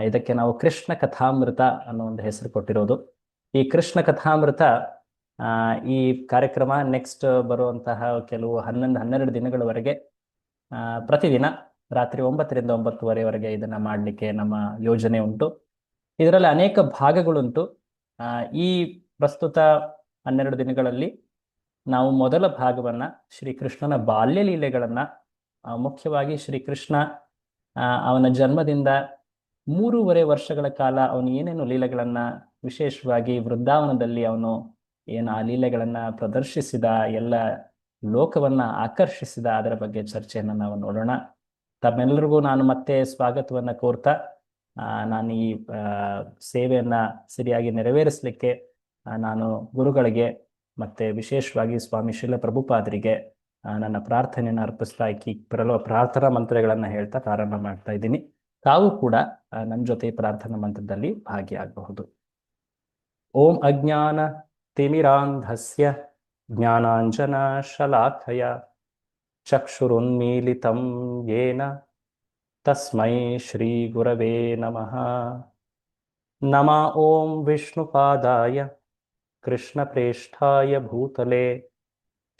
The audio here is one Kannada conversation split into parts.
ಇದಕ್ಕೆ ನಾವು ಕೃಷ್ಣ ಕಥಾಮೃತ ಅನ್ನೋ ಒಂದು ಹೆಸರು ಕೊಟ್ಟಿರೋದು. ಈ ಕೃಷ್ಣ ಕಥಾಮೃತ ಈ ಕಾರ್ಯಕ್ರಮ ನೆಕ್ಸ್ಟ್ ಬರುವಂತಹ ಕೆಲವು 11-12 ದಿನಗಳವರೆಗೆ ಪ್ರತಿದಿನ ರಾತ್ರಿ 9ರಿಂದ 9:30ವರೆಗೆ ಇದನ್ನ ಮಾಡಲಿಕ್ಕೆ ನಮ್ಮ ಯೋಜನೆ ಉಂಟು. ಇದರಲ್ಲಿ ಅನೇಕ ಭಾಗಗಳುಂಟು. ಈ ಪ್ರಸ್ತುತ 12 ದಿನಗಳಲ್ಲಿ ನಾವು ಮೊದಲ ಭಾಗವನ್ನ ಶ್ರೀಕೃಷ್ಣನ ಬಾಲ್ಯ ಲೀಲೆಗಳನ್ನ, ಮುಖ್ಯವಾಗಿ ಶ್ರೀಕೃಷ್ಣ ಅವನ ಜನ್ಮದಿಂದ 3.5 ವರ್ಷಗಳ ಕಾಲ ಅವನು ಏನೇನು ಲೀಲೆಗಳನ್ನ, ವಿಶೇಷವಾಗಿ ವೃಂದಾವನದಲ್ಲಿ ಅವನು ಏನು ಆ ಲೀಲೆಗಳನ್ನ ಪ್ರದರ್ಶಿಸಿದ, ಎಲ್ಲ ಲೋಕವನ್ನ ಆಕರ್ಷಿಸಿದ, ಅದರ ಬಗ್ಗೆ ಚರ್ಚೆಯನ್ನು ನಾವು ನೋಡೋಣ. ತಮ್ಮೆಲ್ಲರಿಗೂ ನಾನು ಮತ್ತೆ ಸ್ವಾಗತವನ್ನ ಕೋರ್ತಾ ನಾನು ಈ ಸೇವೆಯನ್ನ ಸರಿಯಾಗಿ ನೆರವೇರಿಸಲಿಕ್ಕೆ ನಾನು ಗುರುಗಳಿಗೆ ಮತ್ತೆ ವಿಶೇಷವಾಗಿ ಸ್ವಾಮಿ ಶ್ರೀಲ ಪ್ರಭುಪಾದರಿಗೆ ನನ್ನ ಪ್ರಾರ್ಥನೆಯನ್ನು ಅರ್ಪಿಸ್ತಾ ಪ್ರಾರ್ಥನಾ ಮಂತ್ರಗಳನ್ನ ಹೇಳ್ತಾ ಪ್ರಾರಂಭ ಮಾಡ್ತಾ ಇದ್ದೀನಿ. ತಾವು ಕೂಡ ನನ್ನ ಜೊತೆ ಪ್ರಾರ್ಥನಾ ಮಂತ್ರದಲ್ಲಿ ಭಾಗಿಯಾಗಬಹುದು. ಓಂ ಅಜ್ಞಾನ ತಿಮಿರಾಂಧಸ್ಯ ಜ್ಞಾನಾಂಜನ ಶಲಾಖಯ ಚಕ್ಷುರುನ್ಮೀಲಿತಂ ಯೇನ ತಸ್ಮೈ ಶ್ರೀ ಗುರವೇ ನಮಃ. ನಮಃ ಓಂ ವಿಷ್ಣುಪಾದಾಯ ಕೃಷ್ಣಪ್ರೇಷ್ಠಾಯ ಭೂತಲೆ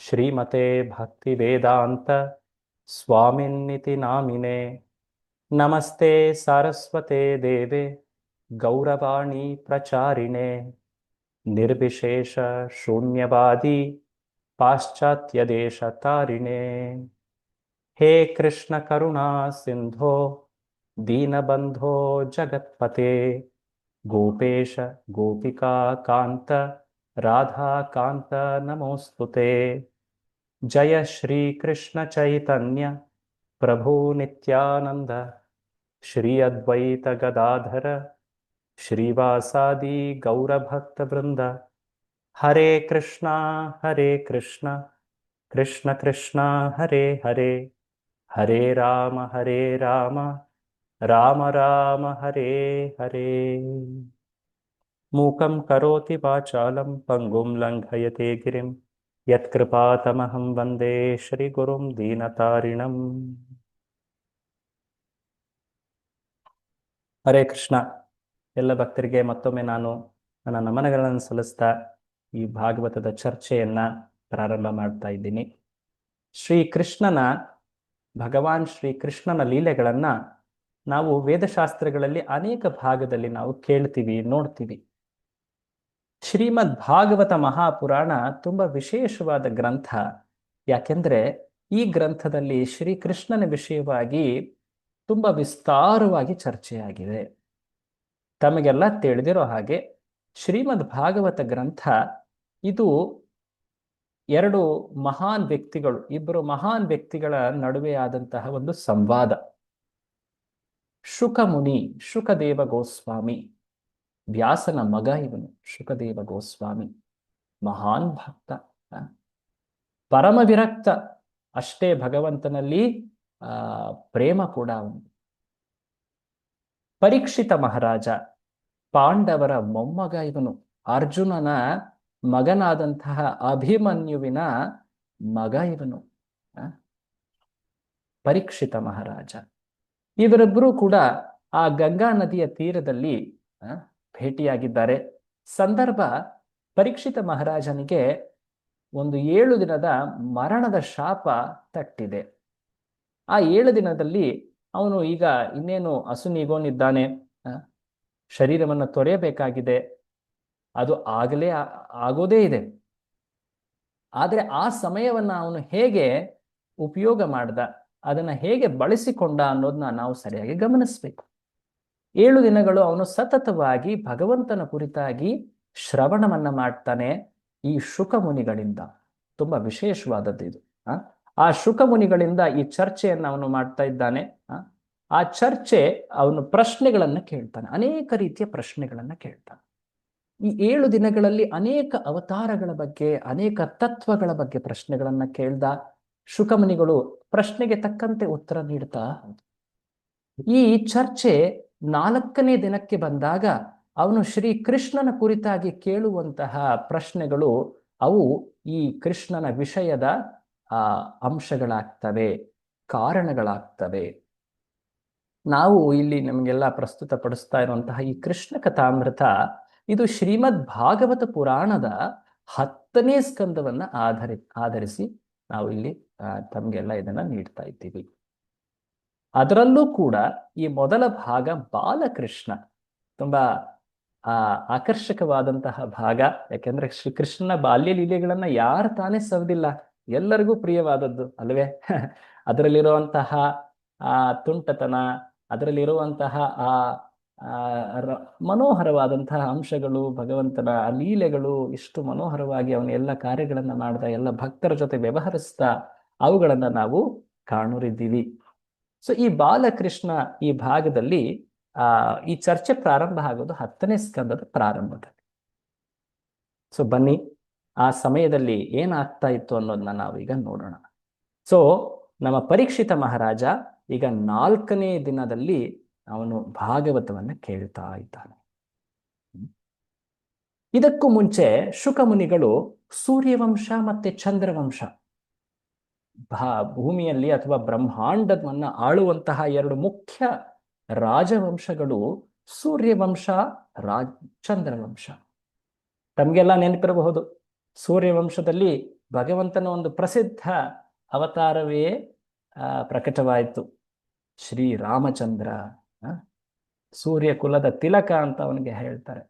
ಶ್ರೀಮತೆ ಭಕ್ತಿವೇದಾಂತ ಸ್ವಾಮಿನ್ನಿತಿ ನಾಮಿನೆ. ನಮಸ್ತೆ ಸಾರಸ್ವತೆ ದೇವೆ ಗೌರವಾಣಿ ಪ್ರಚಾರಿಣೆ ನಿರ್ವಿಶೇಷ ಶೂನ್ಯವಾದಿ ಪಾಶ್ಚಾತ್ಯ ದೇಶ ತಾರಿಣೆ. ಹೇ ಕೃಷ್ಣ ಕರುಣಾ ಸಿಂಧೋ ದೀನಬಂಧೋ ಜಗತ್ಪತೆ ಗೋಪೇಶ ಗೋಪಿಕಾ ಕಾಂತ ರಾಧಾಕಾಂತ ನಮೋಸ್ತುತೆ. ಜಯ ಶ್ರೀ ಕೃಷ್ಣ ಚೈತನ್ಯ ಪ್ರಭು ನಿತ್ಯಾನಂದ ಶ್ರೀ ಅದ್ವೈತ ಗದಾಧರ ಶ್ರೀವಾಸಾದಿ ಗೌರಭಕ್ತ ವೃಂದ. ಹರೇ ಕೃಷ್ಣ ಕೃಷ್ಣ ಕೃಷ್ಣ ಹರೇ ಹರೇ, ಹರೇ ರಾಮ ರಾಮ ರಾಮ ಹರೇ ಹರೇ. ಮೂಕಂ ಕರೋತಿ ವಾಚಾಲಂ ಪಂಗುಂ ಲಂಘಯತೆ ಗಿರಿಂ ಯತ್ಕೃಪಾತಮಹಂ ವಂದೇ ಶ್ರೀ ಗುರುಂ ದೀನತಾರಿಣಂ. ಹರೇ ಕೃಷ್ಣ. ಎಲ್ಲ ಭಕ್ತರಿಗೆ ಮತ್ತೊಮ್ಮೆ ನಾನು ನನ್ನ ನಮನಗಳನ್ನು ಸಲ್ಲಿಸ್ತಾ ಈ ಭಾಗವತದ ಚರ್ಚೆಯನ್ನ ಪ್ರಾರಂಭ ಮಾಡ್ತಾ ಇದ್ದೀನಿ. ಭಗವಾನ್ ಶ್ರೀಕೃಷ್ಣನ ಲೀಲೆಗಳನ್ನ ನಾವು ವೇದಶಾಸ್ತ್ರಗಳಲ್ಲಿ ಅನೇಕ ಭಾಗದಲ್ಲಿ ನಾವು ಕೇಳ್ತೀವಿ, ನೋಡ್ತೀವಿ. ಶ್ರೀಮದ್ ಭಾಗವತ ಮಹಾಪುರಾಣ ತುಂಬಾ ವಿಶೇಷವಾದ ಗ್ರಂಥ. ಯಾಕೆಂದ್ರೆ ಈ ಗ್ರಂಥದಲ್ಲಿ ಶ್ರೀಕೃಷ್ಣನ ವಿಷಯವಾಗಿ ತುಂಬಾ ವಿಸ್ತಾರವಾಗಿ ಚರ್ಚೆಯಾಗಿದೆ. ತಮಗೆಲ್ಲ ತಿಳಿದಿರೋ ಹಾಗೆ ಶ್ರೀಮದ್ ಭಾಗವತ ಗ್ರಂಥ ಇದು ಇಬ್ಬರು ಮಹಾನ್ ವ್ಯಕ್ತಿಗಳ ನಡುವೆ ಆದಂತಹ ಒಂದು ಸಂವಾದ. ಶುಕದೇವ ಗೋಸ್ವಾಮಿ, ವ್ಯಾಸನ ಮಗ ಇವನು. ಶುಕದೇವ ಗೋಸ್ವಾಮಿ ಮಹಾನ್ ಭಕ್ತ, ಪರಮ ವಿರಕ್ತ. ಅಷ್ಟೇ ಭಗವಂತನಲ್ಲಿ ಪ್ರೇಮ ಕೂಡ ಅವನು. ಪರೀಕ್ಷಿತ ಮಹಾರಾಜ, ಪಾಂಡವರ ಮೊಮ್ಮಗ ಇವನು. ಅರ್ಜುನನ ಮಗನಾದಂತಹ ಅಭಿಮನ್ಯುವಿನ ಮಗ ಇವನು. ಪರೀಕ್ಷಿತ ಮಹಾರಾಜ. ಇವರಿಬ್ಬರೂ ಕೂಡ ಆ ಗಂಗಾ ನದಿಯ ತೀರದಲ್ಲಿ ಭೇಟಿಯಾಗಿದ್ದಾರೆ. ಸಂದರ್ಭ, ಪರೀಕ್ಷಿತ ಮಹಾರಾಜನಿಗೆ ಒಂದು 7 ದಿನದ ಮರಣದ ಶಾಪ ತಟ್ಟಿದೆ. ಆ 7 ದಿನದಲ್ಲಿ ಅವನು ಈಗ ಇನ್ನೇನು ಅಸುನೀಗೋನಿದ್ದಾನೆ, ಶರೀರವನ್ನು ತೊರೆಯಬೇಕಾಗಿದೆ. ಅದು ಆಗೋದೇ ಇದೆ. ಆದರೆ ಆ ಸಮಯವನ್ನ ಅವನು ಹೇಗೆ ಉಪಯೋಗ ಮಾಡ್ದ, ಅದನ್ನ ಹೇಗೆ ಬಳಸಿಕೊಂಡ ಅನ್ನೋದನ್ನ ನಾವು ಸರಿಯಾಗಿ ಗಮನಿಸ್ಬೇಕು. 7 ದಿನಗಳು ಅವನು ಸತತವಾಗಿ ಭಗವಂತನ ಕುರಿತಾಗಿ ಶ್ರವಣವನ್ನ ಮಾಡ್ತಾನೆ ಈ ಶುಕಮುನಿಗಳಿಂದ. ತುಂಬಾ ವಿಶೇಷವಾದದ್ದು ಇದು. ಆ ಶುಕಮುನಿಗಳಿಂದ ಈ ಚರ್ಚೆಯನ್ನು ಅವನು ಮಾಡ್ತಾ ಇದ್ದಾನೆ. ಆ ಚರ್ಚೆ, ಅವನು ಪ್ರಶ್ನೆಗಳನ್ನ ಕೇಳ್ತಾನೆ, ಅನೇಕ ರೀತಿಯ ಪ್ರಶ್ನೆಗಳನ್ನ ಕೇಳ್ತಾನೆ. ಈ 7 ದಿನಗಳಲ್ಲಿ ಅನೇಕ ಅವತಾರಗಳ ಬಗ್ಗೆ, ಅನೇಕ ತತ್ವಗಳ ಬಗ್ಗೆ ಪ್ರಶ್ನೆಗಳನ್ನ ಕೇಳ್ದ. ಶುಕಮುನಿಗಳು ಪ್ರಶ್ನೆಗೆ ತಕ್ಕಂತೆ ಉತ್ತರ ನೀಡ್ತಾ. ಈ ಚರ್ಚೆ 4ನೇ ದಿನಕ್ಕೆ ಬಂದಾಗ ಅವನು ಶ್ರೀ ಕೃಷ್ಣನ ಕುರಿತಾಗಿ ಕೇಳುವಂತಹ ಪ್ರಶ್ನೆಗಳು ಅವು ಈ ಕೃಷ್ಣನ ವಿಷಯದ ಅಂಶಗಳಾಗ್ತವೆ, ಕಾರಣಗಳಾಗ್ತವೆ. ನಾವು ಇಲ್ಲಿ ನಮಗೆಲ್ಲ ಪ್ರಸ್ತುತಪಡಿಸ್ತಾ ಇರುವಂತಹ ಈ ಕೃಷ್ಣ ಕಥಾಮೃತ ಇದು ಶ್ರೀಮದ್ ಭಾಗವತ ಪುರಾಣದ 10ನೇ ಸ್ಕಂದವನ್ನ ಆಧರಿಸಿ ನಾವು ಇಲ್ಲಿ ತಮಗೆಲ್ಲ ಇದನ್ನ ನೀಡ್ತಾ ಇದ್ದೀವಿ. ಅದರಲ್ಲೂ ಕೂಡ ಈ ಮೊದಲ ಭಾಗ ಬಾಲಕೃಷ್ಣ ತುಂಬಾ ಆಕರ್ಷಕವಾದಂತಹ ಭಾಗ. ಯಾಕೆಂದ್ರೆ ಶ್ರೀಕೃಷ್ಣನ ಬಾಲ್ಯ ಲೀಲೆಗಳನ್ನ ಯಾರು ತಾನೇ ಸವದಿಲ್ಲ, ಎಲ್ಲರಿಗೂ ಪ್ರಿಯವಾದದ್ದು ಅಲ್ವೇ? ಅದರಲ್ಲಿರುವಂತಹ ಆ ತುಂಟತನ, ಅದರಲ್ಲಿರುವಂತಹ ಮನೋಹರವಾದಂತಹ ಅಂಶಗಳು, ಭಗವಂತನ ಲೀಲೆಗಳು ಎಷ್ಟು ಮನೋಹರವಾಗಿ ಅವನ ಎಲ್ಲ ಕಾರ್ಯಗಳನ್ನ ಮಾಡ್ದ, ಎಲ್ಲ ಭಕ್ತರ ಜೊತೆ ವ್ಯವಹರಿಸ್ತಾ ಅವುಗಳನ್ನ ನಾವು ಕಾಣುರಿದ್ದೀವಿ. ಸೊ ಈ ಬಾಲಕೃಷ್ಣ ಈ ಭಾಗದಲ್ಲಿ ಈ ಚರ್ಚೆ ಪ್ರಾರಂಭ ಆಗೋದು 10ನೇ ಸ್ಕಂದದ ಪ್ರಾರಂಭದಲ್ಲಿ. ಸೊ ಬನ್ನಿ ಆ ಸಮಯದಲ್ಲಿ ಏನಾಗ್ತಾ ಇತ್ತು ಅನ್ನೋದನ್ನ ನಾವೀಗ ನೋಡೋಣ. ಸೊ ನಮ್ಮ ಪರೀಕ್ಷಿತ ಮಹಾರಾಜ ಈಗ 4ನೇ ದಿನದಲ್ಲಿ ಅವನು ಭಾಗವತವನ್ನ ಕೇಳ್ತಾ ಇದ್ದಾನೆ. ಇದಕ್ಕೂ ಮುಂಚೆ ಶುಕಮುನಿಗಳು ಸೂರ್ಯವಂಶ ಮತ್ತೆ ಚಂದ್ರವಂಶ, ಭೂಮಿಯಲ್ಲಿ ಅಥವಾ ಬ್ರಹ್ಮಾಂಡವನ್ನ ಆಳುವಂತಹ 2 ಮುಖ್ಯ ರಾಜವಂಶಗಳು ಸೂರ್ಯವಂಶ, ಚಂದ್ರವಂಶ. ತಮಗೆಲ್ಲ ನೆನಪಿರಬಹುದು, ಸೂರ್ಯವಂಶದಲ್ಲಿ ಭಗವಂತನ ಒಂದು ಪ್ರಸಿದ್ಧ ಅವತಾರವೇ ಪ್ರಕಟವಾಯಿತು, ಶ್ರೀರಾಮಚಂದ್ರ. ಸೂರ್ಯ ಕುಲದ ತಿಲಕ ಅಂತ ಅವನಿಗೆ ಹೇಳ್ತಾರೆ.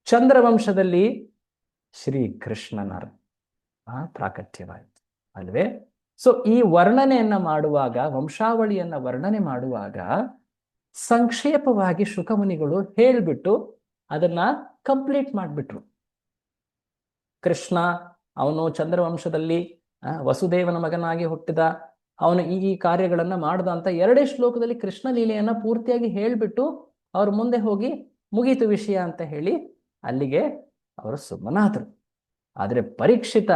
ಚಂದ್ರವಂಶದಲ್ಲಿ ಶ್ರೀಕೃಷ್ಣನ ಪ್ರಾಕಟ್ಯವಾಯಿತು ಅಲ್ವೇ? ಸೊ ಈ ವರ್ಣನೆಯನ್ನ ಮಾಡುವಾಗ, ವಂಶಾವಳಿಯನ್ನ ವರ್ಣನೆ ಮಾಡುವಾಗ ಸಂಕ್ಷೇಪವಾಗಿ ಶುಕಮುನಿಗಳು ಹೇಳ್ಬಿಟ್ಟು ಅದನ್ನ ಕಂಪ್ಲೀಟ್ ಮಾಡಿಬಿಟ್ರು. ಕೃಷ್ಣ ಅವನು ಚಂದ್ರವಂಶದಲ್ಲಿ ವಸುದೇವನ ಮಗನಾಗಿ ಹುಟ್ಟಿದ, ಅವನು ಈ ಕಾರ್ಯಗಳನ್ನ ಮಾಡ್ದ ಅಂತ 2 ಶ್ಲೋಕದಲ್ಲಿ ಕೃಷ್ಣ ಲೀಲೆಯನ್ನ ಪೂರ್ತಿಯಾಗಿ ಹೇಳ್ಬಿಟ್ಟು ಅವ್ರ ಮುಂದೆ ಹೋಗಿ ಮುಗೀತು ವಿಷಯ ಅಂತ ಹೇಳಿ ಅಲ್ಲಿಗೆ ಅವರು ಸುಮ್ಮನಾದ್ರು. ಆದ್ರೆ ಪರೀಕ್ಷಿತ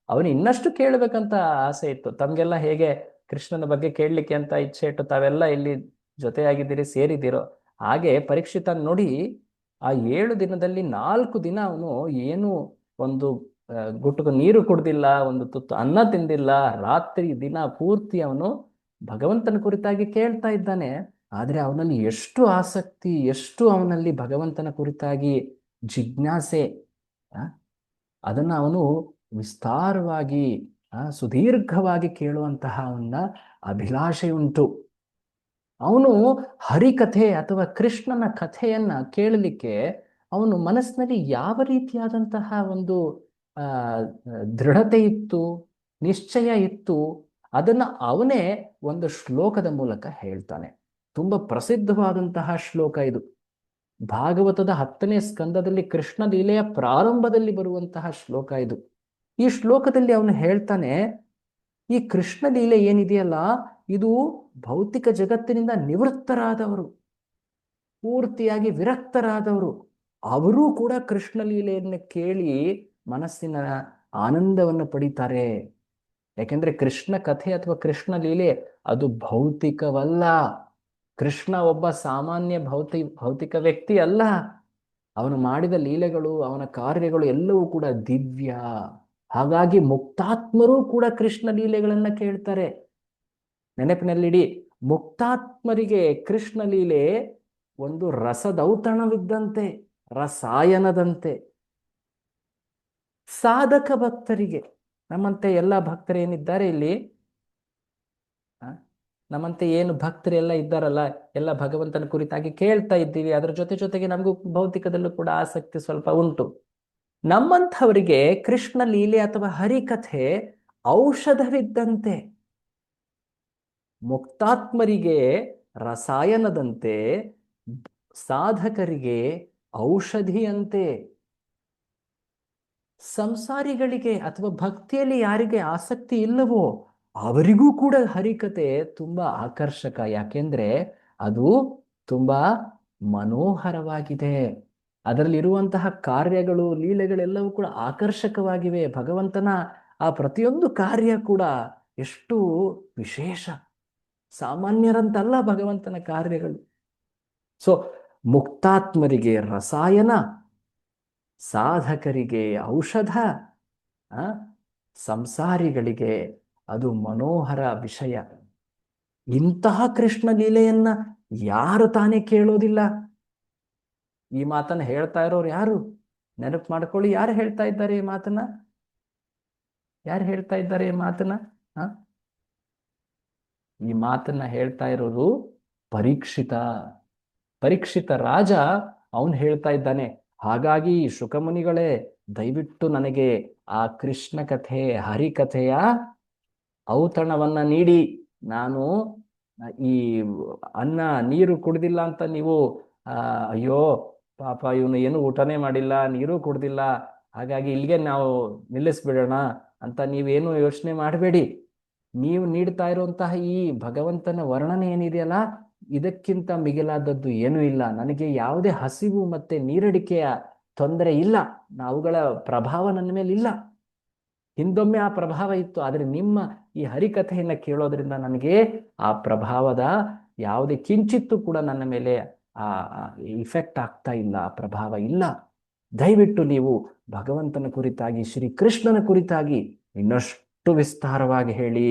ಅವನು ಇನ್ನಷ್ಟು ಕೇಳಬೇಕಂತ ಆಸೆ ಇತ್ತು. ತಮ್ಗೆಲ್ಲ ಹೇಗೆ ಕೃಷ್ಣನ ಬಗ್ಗೆ ಕೇಳಲಿಕ್ಕೆ ಅಂತ ಇಚ್ಛೆ ಇಟ್ಟು ತಾವೆಲ್ಲ ಇಲ್ಲಿ ಜೊತೆಯಾಗಿದ್ದೀರಿ, ಸೇರಿದ್ದೀರೋ, ಹಾಗೆ ಪರೀಕ್ಷಿತ ನೋಡಿ ಆ 7 ದಿನದಲ್ಲಿ 4 ದಿನ ಅವನು ಏನು ಒಂದು ಗುಟುಕು ನೀರು ಕುಡ್ದಿಲ್ಲ, ಒಂದು ತುತ್ತು ಅನ್ನ ತಿಂದಿಲ್ಲ, ರಾತ್ರಿ ದಿನ ಪೂರ್ತಿ ಅವನು ಭಗವಂತನ ಕುರಿತಾಗಿ ಕೇಳ್ತಾ ಇದ್ದಾನೆ. ಆದ್ರೆ ಅವನಲ್ಲಿ ಎಷ್ಟು ಆಸಕ್ತಿ, ಎಷ್ಟು ಅವನಲ್ಲಿ ಭಗವಂತನ ಕುರಿತಾಗಿ ಜಿಜ್ಞಾಸೆ, ಅದನ್ನ ಅವನು ವಿಸ್ತಾರವಾಗಿ ಸುದೀರ್ಘವಾಗಿ ಕೇಳುವಂತಹ ಅವನ ಅಭಿಲಾಷೆ ಉಂಟು. ಅವನು ಹರಿಕಥೆ ಅಥವಾ ಕೃಷ್ಣನ ಕಥೆಯನ್ನ ಕೇಳಲಿಕ್ಕೆ ಅವನು ಮನಸ್ಸಿನಲ್ಲಿ ಯಾವ ರೀತಿಯಾದಂತಹ ಒಂದು ದೃಢತೆ ಇತ್ತು, ನಿಶ್ಚಯ ಇತ್ತು, ಅದನ್ನ ಅವನೇ ಒಂದು ಶ್ಲೋಕದ ಮೂಲಕ ಹೇಳ್ತಾನೆ. ತುಂಬಾ ಪ್ರಸಿದ್ಧವಾದಂತಹ ಶ್ಲೋಕ ಇದು. ಭಾಗವತದ 10ನೇ ಸ್ಕಂದದಲ್ಲಿ ಕೃಷ್ಣ ಲೀಲೆಯ ಪ್ರಾರಂಭದಲ್ಲಿ ಬರುವಂತಹ ಶ್ಲೋಕ ಇದು. ಈ ಶ್ಲೋಕದಲ್ಲಿ ಅವನು ಹೇಳ್ತಾನೆ, ಈ ಕೃಷ್ಣ ಲೀಲೆ ಏನಿದೆಯಲ್ಲ, ಇದು ಭೌತಿಕ ಜಗತ್ತಿನಿಂದ ನಿವೃತ್ತರಾದವರು, ಪೂರ್ತಿಯಾಗಿ ವಿರಕ್ತರಾದವರು, ಅವರೂ ಕೂಡ ಕೃಷ್ಣ ಲೀಲೆಯನ್ನು ಕೇಳಿ ಮನಸ್ಸಿನ ಆನಂದವನ್ನು ಪಡಿತಾರೆ. ಯಾಕೆಂದ್ರೆ ಕೃಷ್ಣ ಕಥೆ ಅಥವಾ ಕೃಷ್ಣ ಲೀಲೆ ಅದು ಭೌತಿಕವಲ್ಲ. ಕೃಷ್ಣ ಒಬ್ಬ ಸಾಮಾನ್ಯ ಭೌತಿಕ ವ್ಯಕ್ತಿ ಅಲ್ಲ. ಅವನು ಮಾಡಿದ ಲೀಲೆಗಳು, ಅವನ ಕಾರ್ಯಗಳು ಎಲ್ಲವೂ ಕೂಡ ದಿವ್ಯ. ಹಾಗಾಗಿ ಮುಕ್ತಾತ್ಮರೂ ಕೂಡ ಕೃಷ್ಣ ಲೀಲೆಗಳನ್ನ ಕೇಳ್ತಾರೆ. ನೆನಪಿನಲ್ಲಿಡಿ, ಮುಕ್ತಾತ್ಮರಿಗೆ ಕೃಷ್ಣ ಲೀಲೆ ಒಂದು ರಸದೌತಣವಿದ್ದಂತೆ, ರಸಾಯನದಂತೆ. ಸಾಧಕ ಭಕ್ತರಿಗೆ, ನಮ್ಮಂತೆ ಎಲ್ಲ ಭಕ್ತರೇನಿದ್ದಾರೆ ಇಲ್ಲಿ, ನಮ್ಮಂತೆ ಏನು ಭಕ್ತರೆಲ್ಲ ಇದ್ದಾರಲ್ಲ, ಎಲ್ಲ ಭಗವಂತನ ಕುರಿತಾಗಿ ಕೇಳ್ತಾ ಇದ್ದೀವಿ, ಅದರ ಜೊತೆಗೆ ನಮಗೂ ಭೌತಿಕದಲ್ಲೂ ಕೂಡ ಆಸಕ್ತಿ ಸ್ವಲ್ಪ ಉಂಟು. ನಮ್ಮಂಥವರಿಗೆ ಕೃಷ್ಣ ಲೀಲೆ ಅಥವಾ ಹರಿಕಥೆ ಔಷಧವಿದ್ದಂತೆ. ಮುಕ್ತಾತ್ಮರಿಗೆ ರಸಾಯನದಂತೆ, ಸಾಧಕರಿಗೆ ಔಷಧಿಯಂತೆ. ಸಂಸಾರಿಗಳಿಗೆ ಅಥವಾ ಭಕ್ತಿಯಲ್ಲಿ ಯಾರಿಗೆ ಆಸಕ್ತಿ ಇಲ್ಲವೋ ಅವರಿಗೂ ಕೂಡ ಹರಿಕತೆ ತುಂಬಾ ಆಕರ್ಷಕ. ಯಾಕೆಂದ್ರೆ ಅದು ತುಂಬಾ ಮನೋಹರವಾಗಿದೆ. ಅದರಲ್ಲಿರುವಂತಹ ಕಾರ್ಯಗಳು, ಲೀಲೆಗಳೆಲ್ಲವೂ ಕೂಡ ಆಕರ್ಷಕವಾಗಿವೆ. ಭಗವಂತನ ಆ ಪ್ರತಿಯೊಂದು ಕಾರ್ಯ ಕೂಡ ಎಷ್ಟು ವಿಶೇಷ, ಸಾಮಾನ್ಯರಂತಲ್ಲ ಭಗವಂತನ ಕಾರ್ಯಗಳು. ಸೊ ಮುಕ್ತಾತ್ಮರಿಗೆ ರಸಾಯನ, ಸಾಧಕರಿಗೆ ಔಷಧ, ಸಂಸಾರಿಗಳಿಗೆ ಅದು ಮನೋಹರ ವಿಷಯ. ಇಂತಹ ಕೃಷ್ಣ ಲೀಲೆಯನ್ನ ಯಾರು ತಾನೇ ಕೇಳೋದಿಲ್ಲ? ಈ ಮಾತನ್ನ ಹೇಳ್ತಾ ಇರೋರು ಯಾರು? ನೆನಪು ಮಾಡ್ಕೊಳ್ಳಿ, ಯಾರು ಹೇಳ್ತಾ ಇದ್ದಾರೆ ಈ ಮಾತನ್ನ? ಯಾರು ಹೇಳ್ತಾ ಇದ್ದಾರೆ ಈ ಮಾತನ್ನ? ಹ ಈ ಮಾತನ್ನ ಹೇಳ್ತಾ ಇರೋರು ಪರೀಕ್ಷಿತ. ಪರೀಕ್ಷಿತ ರಾಜ ಅವನು ಹೇಳ್ತಾ ಇದ್ದಾನೆ. ಹಾಗಾಗಿ ಶುಕಮುನಿಗಳೇ, ದಯವಿಟ್ಟು ನನಗೆ ಆ ಕೃಷ್ಣ ಕಥೆ, ಹರಿಕಥೆಯ ಔತಣವನ್ನ ನೀಡಿ. ನಾನು ಈ ಅನ್ನ ನೀರು ಕುಡ್ದಿಲ್ಲ ಅಂತ ನೀವು ಅಯ್ಯೋ ಪಾಪ ಇವನು ಏನು ಊಟನೇ ಮಾಡಿಲ್ಲ, ನೀರು ಕುಡ್ದಿಲ್ಲ, ಹಾಗಾಗಿ ಇಲ್ಲಿಗೆ ನಾವು ನಿಲ್ಲಿಸ್ಬಿಡೋಣ ಅಂತ ನೀವೇನು ಯೋಚನೆ ಮಾಡಬೇಡಿ. ನೀವು ನೀಡ್ತಾ ಇರುವಂತಹ ಈ ಭಗವಂತನ ವರ್ಣನೆ ಏನಿದೆಯಲ್ಲ, ಇದಕ್ಕಿಂತ ಮಿಗಿಲಾದದ್ದು ಏನೂ ಇಲ್ಲ. ನನಗೆ ಯಾವುದೇ ಹಸಿವು ಮತ್ತೆ ನೀರಡಿಕೆಯ ತೊಂದರೆ ಇಲ್ಲ. ಅವುಗಳ ಪ್ರಭಾವ ನನ್ನ ಮೇಲೆ ಇಲ್ಲ. ಹಿಂದೊಮ್ಮೆ ಆ ಪ್ರಭಾವ ಇತ್ತು, ಆದರೆ ನಿಮ್ಮ ಈ ಹರಿಕಥೆಯನ್ನ ಕೇಳೋದ್ರಿಂದ ನನಗೆ ಆ ಪ್ರಭಾವದ ಯಾವುದೇ ಕಿಂಚಿತ್ತು ಕೂಡ ನನ್ನ ಮೇಲೆ ಆ ಇಫೆಕ್ಟ್ ಆಗ್ತಾ ಇಲ್ಲ, ಆ ಪ್ರಭಾವ ಇಲ್ಲ. ದಯವಿಟ್ಟು ನೀವು ಭಗವಂತನ ಕುರಿತಾಗಿ, ಶ್ರೀಕೃಷ್ಣನ ಕುರಿತಾಗಿ ಇನ್ನಷ್ಟು ವಿಸ್ತಾರವಾಗಿ ಹೇಳಿ.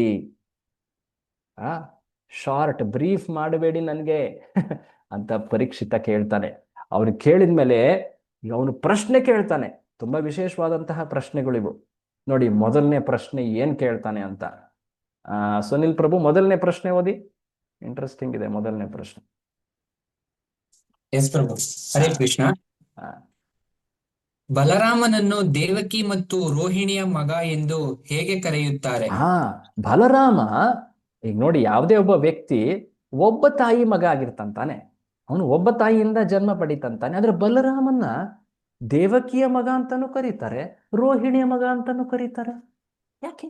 ಶಾರ್ಟ್ ಬ್ರೀಫ್ ಮಾಡಬೇಡಿ ನನಗೆ ಅಂತ ಪರೀಕ್ಷಿತ ಕೇಳ್ತಾನೆ. ಅವನು ಕೇಳಿದ್ಮೇಲೆ ಅವನು ಪ್ರಶ್ನೆ ಕೇಳ್ತಾನೆ. ತುಂಬಾ ವಿಶೇಷವಾದಂತಹ ಪ್ರಶ್ನೆಗಳಿವು. ನೋಡಿ, ಮೊದಲನೇ ಪ್ರಶ್ನೆ ಏನ್ ಕೇಳ್ತಾನೆ ಅಂತ. ಸುನಿಲ್ ಪ್ರಭು, ಮೊದಲನೇ ಪ್ರಶ್ನೆ ಓದಿ. ಇಂಟ್ರೆಸ್ಟಿಂಗ್ ಇದೆ ಮೊದಲನೇ ಪ್ರಶ್ನೆ. ಎಸ್ ಪ್ರಭು. ಹರೇ ಕೃಷ್ಣ. ಬಲರಾಮನನ್ನು ದೇವಕಿ ಮತ್ತು ರೋಹಿಣಿಯ ಮಗ ಎಂದು ಹೇಗೆ ಕರೆಯುತ್ತಾರೆ? ಬಲರಾಮ, ಈಗ ನೋಡಿ, ಯಾವುದೇ ಒಬ್ಬ ವ್ಯಕ್ತಿ ಒಬ್ಬ ತಾಯಿ ಮಗ ಆಗಿರ್ತಂತಾನೆ, ಅವನು ಒಬ್ಬ ತಾಯಿಯಿಂದ ಜನ್ಮ ಪಡಿತಂತಾನೆ. ಆದ್ರೆ ಬಲರಾಮನ್ನ ದೇವಕಿಯ ಮಗ ಅಂತಾನು ಕರೀತಾರೆ, ರೋಹಿಣಿಯ ಮಗ ಅಂತಾನು ಕರೀತಾರೆ. ಯಾಕೆ?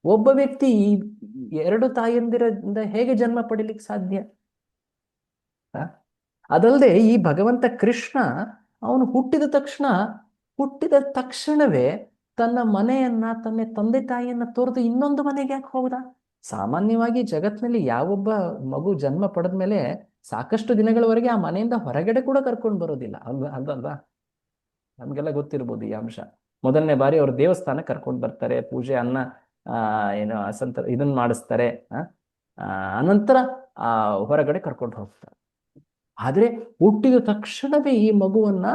ಒಬ್ಬ ವ್ಯಕ್ತಿ ಎರಡು ತಾಯಿಯಂದಿರಿಂದ ಹೇಗೆ ಜನ್ಮ ಪಡಿಲಿಕ್ಕೆ ಸಾಧ್ಯ? ಅದಲ್ಲದೆ ಈ ಭಗವಂತ ಕೃಷ್ಣ ಅವನು ಹುಟ್ಟಿದ ತಕ್ಷಣವೇ ತನ್ನ ಮನೆಯನ್ನ, ತನ್ನ ತಂದೆ ತಾಯಿಯನ್ನ ತೊರೆದು ಇನ್ನೊಂದು ಮನೆಗೆ ಯಾಕೆ ಹೋದ? ಸಾಮಾನ್ಯವಾಗಿ ಜಗತ್ತಿನಲ್ಲಿ ಯಾವೊಬ್ಬ ಮಗು ಜನ್ಮ ಪಡೆದ ಮೇಲೆ ಸಾಕಷ್ಟು ದಿನಗಳವರೆಗೆ ಆ ಮನೆಯಿಂದ ಹೊರಗಡೆ ಕೂಡ ಕರ್ಕೊಂಡು ಬರೋದಿಲ್ಲ, ಅಲ್ವಾ? ನಮ್ಗೆಲ್ಲ ಗೊತ್ತಿರ್ಬೋದು ಈ ಅಂಶ. ಮೊದಲನೇ ಬಾರಿ ಅವ್ರ ದೇವಸ್ಥಾನ ಕರ್ಕೊಂಡು ಬರ್ತಾರೆ, ಪೂಜೆ, ಅನ್ನ ಏನು ಇದನ್ನ ಮಾಡಿಸ್ತಾರೆ, ಅನಂತರ ಹೊರಗಡೆ ಕರ್ಕೊಂಡು ಹೋಗ್ತಾರೆ. ಆದ್ರೆ ಹುಟ್ಟಿದ ತಕ್ಷಣವೇ ಈ ಮಗುವನ್ನ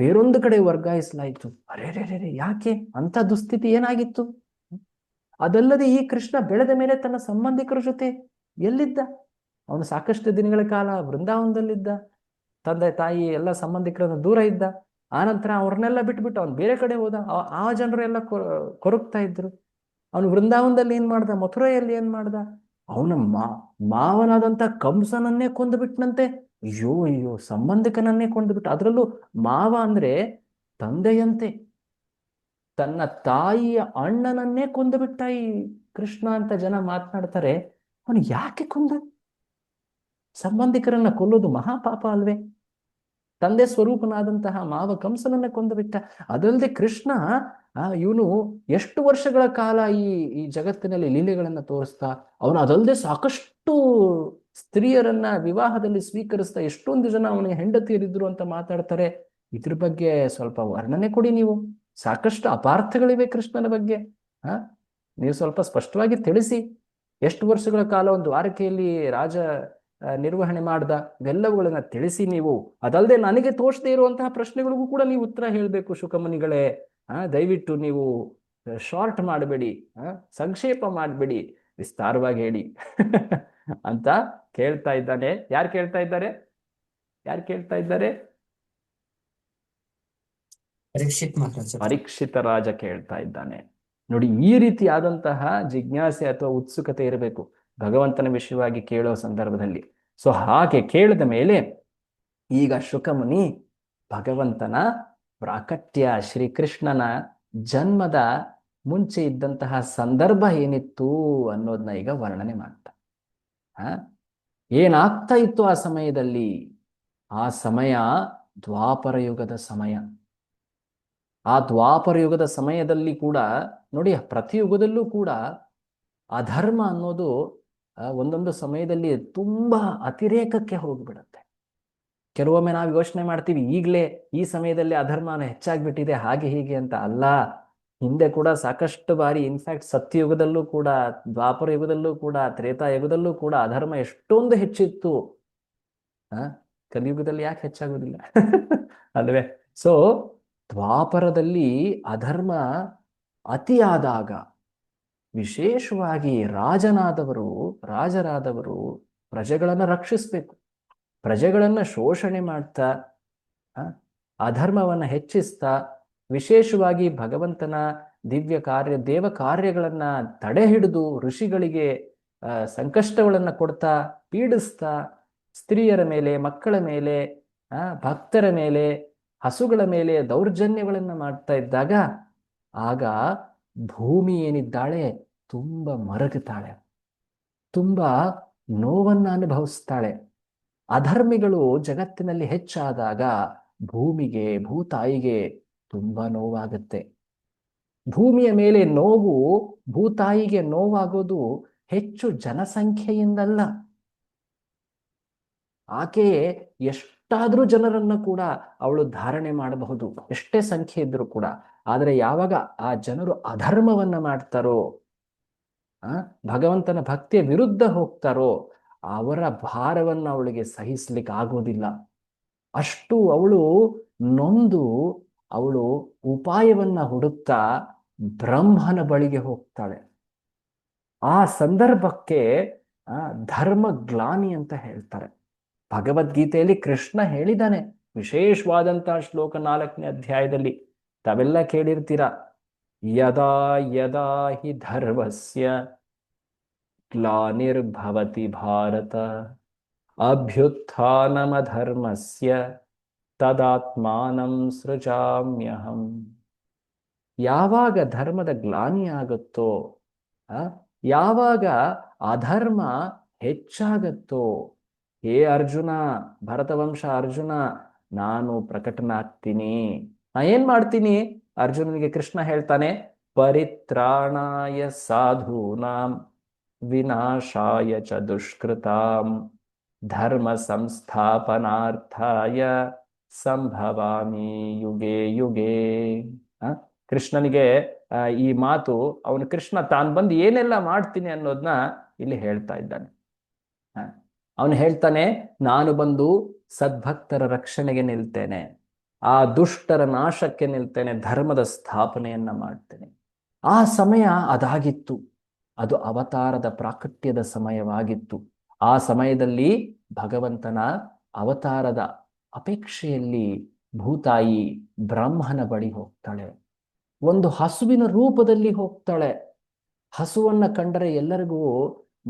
ಬೇರೊಂದು ಕಡೆ ವರ್ಗಾಯಿಸಲಾಯಿತು. ಅರೆ, ಯಾಕೆ? ಅಂತ ದುಸ್ಥಿತಿ ಏನಾಗಿತ್ತು? ಅದಲ್ಲದೆ ಈ ಕೃಷ್ಣ ಬೆಳೆದ ಮೇಲೆ ತನ್ನ ಸಂಬಂಧಿಕರ ಜೊತೆ ಎಲ್ಲಿದ್ದ? ಅವನು ಸಾಕಷ್ಟು ದಿನಗಳ ಕಾಲ ವೃಂದಾವನದಲ್ಲಿದ್ದ, ತಂದೆ ತಾಯಿ ಎಲ್ಲ ಸಂಬಂಧಿಕರನ್ನ ದೂರ ಇದ್ದ. ಆನಂತರ ಅವ್ರನ್ನೆಲ್ಲ ಬಿಟ್ಬಿಟ್ಟು ಅವನು ಬೇರೆ ಕಡೆ ಹೋದ. ಆ ಜನರು ಎಲ್ಲ ಕೊರಗ್ತಾ ಇದ್ರು. ಅವನು ವೃಂದಾವನದಲ್ಲಿ ಏನ್ ಮಾಡ್ದ? ಮಥುರೆಯಲ್ಲಿ ಏನ್ ಮಾಡ್ದ? ಅವನ ಮಾವನಾದಂತ ಕಂಸನನ್ನೇ ಕೊಂದುಬಿಟ್ನಂತೆ. ಅಯ್ಯೋ, ಸಂಬಂಧಿಕನನ್ನೇ ಕೊಂದುಬಿಟ್ಟ. ಅದರಲ್ಲೂ ಮಾವ ಅಂದ್ರೆ ತಂದೆಯಂತೆ. ತನ್ನ ತಾಯಿಯ ಅಣ್ಣನನ್ನೇ ಕೊಂದುಬಿಟ್ಟ ಈ ಕೃಷ್ಣ ಅಂತ ಜನ ಮಾತನಾಡ್ತಾರೆ. ಅವನು ಯಾಕೆ ಕೊಂದ? ಸಂಬಂಧಿಕರನ್ನ ಕೊಲ್ಲೋದು ಮಹಾಪಾಪ ಅಲ್ವೇ? ತಂದೆ ಸ್ವರೂಪನಾದಂತಹ ಮಾವ ಕಂಸನನ್ನೇ ಕೊಂದುಬಿಟ್ಟ. ಅದಲ್ಲದೆ ಕೃಷ್ಣ ಇವನು ಎಷ್ಟು ವರ್ಷಗಳ ಕಾಲ ಈ ಜಗತ್ತಿನಲ್ಲಿ ಲೀಲೆಗಳನ್ನ ತೋರಿಸ್ತಾ, ಅವನು ಅದಲ್ಲದೆ ಸಾಕಷ್ಟು ಸ್ತ್ರೀಯರನ್ನ ವಿವಾಹದಲ್ಲಿ ಸ್ವೀಕರಿಸ್ತಾ, ಎಷ್ಟೊಂದು ಜನ ಅವನಿಗೆ ಹೆಂಡತಿಯರಿದ್ರು ಅಂತ ಮಾತಾಡ್ತಾರೆ. ಇದ್ರ ಬಗ್ಗೆ ಸ್ವಲ್ಪ ವರ್ಣನೆ ಕೊಡಿ ನೀವು. ಸಾಕಷ್ಟು ಅಪಾರ್ಥಗಳಿವೆ ಕೃಷ್ಣನ ಬಗ್ಗೆ. ನೀವು ಸ್ವಲ್ಪ ಸ್ಪಷ್ಟವಾಗಿ ತಿಳಿಸಿ. ಎಷ್ಟು ವರ್ಷಗಳ ಕಾಲ ಒಂದು ದ್ವಾರಕೆಯಲ್ಲಿ ರಾಜ ನಿರ್ವಹಣೆ ಮಾಡ್ದ, ಇವೆಲ್ಲವುಗಳನ್ನ ತಿಳಿಸಿ ನೀವು. ಅದಲ್ಲದೆ ನನಗೆ ತೋಚದೇ ಇರುವಂತಹ ಪ್ರಶ್ನೆಗಳಿಗೂ ಕೂಡ ನೀವು ಉತ್ತರ ಹೇಳಬೇಕು ಶುಕಮುನಿಗಳೇ. ದಯವಿಟ್ಟು ನೀವು ಶಾರ್ಟ್ ಮಾಡಬೇಡಿ, ಸಂಕ್ಷೇಪ ಮಾಡಬೇಡಿ, ವಿಸ್ತಾರವಾಗಿ ಹೇಳಿ ಅಂತ ಕೇಳ್ತಾ ಇದ್ದಾನೆ. ಯಾರು ಕೇಳ್ತಾ ಇದ್ದಾರೆ? ಪರೀಕ್ಷಿತ ರಾಜ ಕೇಳ್ತಾ ಇದ್ದಾನೆ. ನೋಡಿ, ಈ ರೀತಿಯಾದಂತಹ ಜಿಜ್ಞಾಸೆ ಅಥವಾ ಉತ್ಸುಕತೆ ಇರಬೇಕು ಭಗವಂತನ ವಿಷಯವಾಗಿ ಕೇಳೋ ಸಂದರ್ಭದಲ್ಲಿ. ಸೊ ಹಾಗೆ ಕೇಳಿದ ಮೇಲೆ ಈಗ ಶುಕಮುನಿ ಭಗವಂತನ ಪ್ರಾಕಟ್ಯ, ಶ್ರೀಕೃಷ್ಣನ ಜನ್ಮದ ಮುಂಚೆ ಇದ್ದಂತಹ ಸಂದರ್ಭ ಏನಿತ್ತು ಅನ್ನೋದನ್ನ ಈಗ ವರ್ಣನೆ ಮಾಡ್ತಾ. ಏನಾಗ್ತಾ ಇತ್ತು ಆ ಸಮಯದಲ್ಲಿ? ಆ ಸಮಯ ದ್ವಾಪರ ಯುಗದ ಸಮಯ. ಆ ದ್ವಾಪರ ಯುಗದ ಸಮಯದಲ್ಲಿ ಕೂಡ ನೋಡಿ, ಪ್ರತಿ ಯುಗದಲ್ಲೂ ಕೂಡ ಅಧರ್ಮ ಅನ್ನೋದು ಒಂದೊಂದು ಸಮಯದಲ್ಲಿ ತುಂಬಾ ಅತಿರೇಕಕ್ಕೆ ಹೋಗ್ಬಿಡತ್ತೆ. ಕೆಲವೊಮ್ಮೆ ನಾವು ಯೋಚನೆ ಮಾಡ್ತೀವಿ, ಈಗಲೇ ಈ ಸಮಯದಲ್ಲಿ ಅಧರ್ಮ ಹೆಚ್ಚಾಗ್ಬಿಟ್ಟಿದೆ ಹಾಗೆ ಹೀಗೆ ಅಂತ. ಅಲ್ಲ, ಹಿಂದೆ ಕೂಡ ಸಾಕಷ್ಟು ಬಾರಿ, ಇನ್ಫ್ಯಾಕ್ಟ್ ಸತ್ಯಯುಗದಲ್ಲೂ ಕೂಡ, ದ್ವಾಪರ ಯುಗದಲ್ಲೂ ಕೂಡ, ತ್ರೇತಾಯುಗದಲ್ಲೂ ಕೂಡ ಅಧರ್ಮ ಎಷ್ಟೊಂದು ಹೆಚ್ಚಿತ್ತು. ಕಲಿಯುಗದಲ್ಲಿ ಯಾಕೆ ಹೆಚ್ಚಾಗೋದಿಲ್ಲ? ಅಲ್ವೇ? ಸೊ ದ್ವಾಪರದಲ್ಲಿ ಅಧರ್ಮ ಅತಿಯಾದಾಗ, ವಿಶೇಷವಾಗಿ ರಾಜರಾದವರು ಪ್ರಜೆಗಳನ್ನ ರಕ್ಷಿಸ್ಬೇಕು. ಪ್ರಜೆಗಳನ್ನ ಶೋಷಣೆ ಮಾಡ್ತಾ, ಅಧರ್ಮವನ್ನ ಹೆಚ್ಚಿಸ್ತಾ, ವಿಶೇಷವಾಗಿ ಭಗವಂತನ ದೇವ ಕಾರ್ಯಗಳನ್ನ ತಡೆ ಹಿಡಿದು ಋಷಿಗಳಿಗೆ ಸಂಕಷ್ಟಗಳನ್ನ ಕೊಡ್ತಾ, ಪೀಡಿಸ್ತಾ, ಸ್ತ್ರೀಯರ ಮೇಲೆ, ಮಕ್ಕಳ ಮೇಲೆ, ಭಕ್ತರ ಮೇಲೆ, ಹಸುಗಳ ಮೇಲೆ ದೌರ್ಜನ್ಯಗಳನ್ನ ಮಾಡ್ತಾ ಇದ್ದಾಗ, ಆಗ ಭೂಮಿ ಏನಿದ್ದಾಳೆ ತುಂಬಾ ಮರಗುತ್ತಾಳೆ, ತುಂಬಾ ನೋವನ್ನ ಅನುಭವಿಸ್ತಾಳೆ. ಅಧರ್ಮಿಗಳು ಜಗತ್ತಿನಲ್ಲಿ ಹೆಚ್ಚಾದಾಗ ಭೂತಾಯಿಗೆ ತುಂಬಾ ನೋವಾಗುತ್ತೆ. ಭೂಮಿಯ ಮೇಲೆ ನೋವು, ಭೂತಾಯಿಗೆ ನೋವಾಗೋದು ಹೆಚ್ಚು ಜನಸಂಖ್ಯೆಯಿಂದಲ್ಲ. ಆಕೆಯೇ ಎಷ್ಟಾದ್ರೂ ಜನರನ್ನ ಕೂಡ ಅವಳು ಧಾರಣೆ ಮಾಡಬಹುದು, ಎಷ್ಟೇ ಸಂಖ್ಯೆ ಇದ್ರೂ ಕೂಡ. ಆದರೆ ಯಾವಾಗ ಆ ಜನರು ಅಧರ್ಮವನ್ನ ಮಾಡ್ತಾರೋ, ಭಗವಂತನ ಭಕ್ತಿಯ ವಿರುದ್ಧ ಹೋಗ್ತಾರೋ, ಅವರ ಭಾರವನ್ನ ಅವಳಿಗೆ ಸಹಿಸ್ಲಿಕ್ಕೆ ಆಗೋದಿಲ್ಲ. ಅಷ್ಟು ಅವಳು ನೊಂದು, ಅವಳು ಉಪಾಯವನ್ನ ಹುಡುಕ್ತಾ ಬ್ರಹ್ಮನ ಬಳಿಗೆ ಹೋಗ್ತಾಳೆ. ಆ ಸಂದರ್ಭಕ್ಕೆ ಧರ್ಮಗ್ಲಾನಿ ಅಂತ ಹೇಳ್ತಾರೆ. ಭಗವದ್ಗೀತೆಯಲ್ಲಿ ಕೃಷ್ಣ ಹೇಳಿದ್ದಾನೆ, ವಿಶೇಷವಾದಂತಹ ಶ್ಲೋಕ 4ನೇ ಅಧ್ಯಾಯದಲ್ಲಿ, ತಾವೆಲ್ಲ ಕೇಳಿರ್ತೀರ. ಯದಾ ಯದಾ ಹಿ ಧರ್ಮಸ್ಯ ಗ್ಲಾನಿರ್ಭವತಿ ಭಾರತ ಅಭ್ಯುತ್ಥಾನಮಧರ್ಮಸ್ಯ ತದಾತ್ಮಾನಂ ಸೃಜಾಮ್ಯಹಂ. ಯಾವಾಗ ಧರ್ಮದ ಗ್ಲಾನಿ ಆಗುತ್ತೋ, ಯಾವಾಗ ಅಧರ್ಮ ಹೆಚ್ಚಾಗತ್ತೋ, ಹೇ ಅರ್ಜುನ, ಭರತವಂಶ ಅರ್ಜುನ, ನಾನು ಪ್ರಕಟನಾಗ್ತೀನಿ. ನಾ ಏನ್ ಮಾಡ್ತೀನಿ? ಅರ್ಜುನನಿಗೆ ಕೃಷ್ಣ ಹೇಳ್ತಾನೆ, ಪರಿತ್ರಾಣಾಯ ಸಾಧೂನಾಂ ವಿನಾಶಾಯ ಚ ದುಷ್ಕೃತಾಂ ಧರ್ಮ ಸಂಸ್ಥಾಪನಾರ್ಥಾಯ ಸಂಭವಾಮಿ ಯುಗೆ ಯುಗೆ. ಕೃಷ್ಣನಿಗೆ ಈ ಮಾತು, ಅವನು ಕೃಷ್ಣ ತಾನು ಬಂದು ಏನೆಲ್ಲ ಮಾಡ್ತೀನಿ ಅನ್ನೋದನ್ನ ಇಲ್ಲಿ ಹೇಳ್ತಾ ಇದ್ದಾನೆ. ಅವನು ಹೇಳ್ತಾನೆ, ನಾನು ಬಂದು ಸದ್ಭಕ್ತರ ರಕ್ಷಣೆಗೆ ನಿಲ್ತೇನೆ, ಆ ದುಷ್ಟರ ನಾಶಕ್ಕೆ ನಿಲ್ತೇನೆ, ಧರ್ಮದ ಸ್ಥಾಪನೆಯನ್ನ ಮಾಡ್ತೇನೆ. ಆ ಸಮಯ ಅದಾಗಿತ್ತು. ಅದು ಅವತಾರದ ಪ್ರಾಕಟ್ಯದ ಸಮಯವಾಗಿತ್ತು. ಆ ಸಮಯದಲ್ಲಿ ಭಗವಂತನ ಅವತಾರದ ಅಪೇಕ್ಷೆಯಲ್ಲಿ ಭೂತಾಯಿ ಬ್ರಹ್ಮನ ಬಳಿ ಹೋಗ್ತಾಳೆ. ಒಂದು ಹಸುವಿನ ರೂಪದಲ್ಲಿ ಹೋಗ್ತಾಳೆ. ಹಸುವನ್ನ ಕಂಡರೆ ಎಲ್ಲರಿಗೂ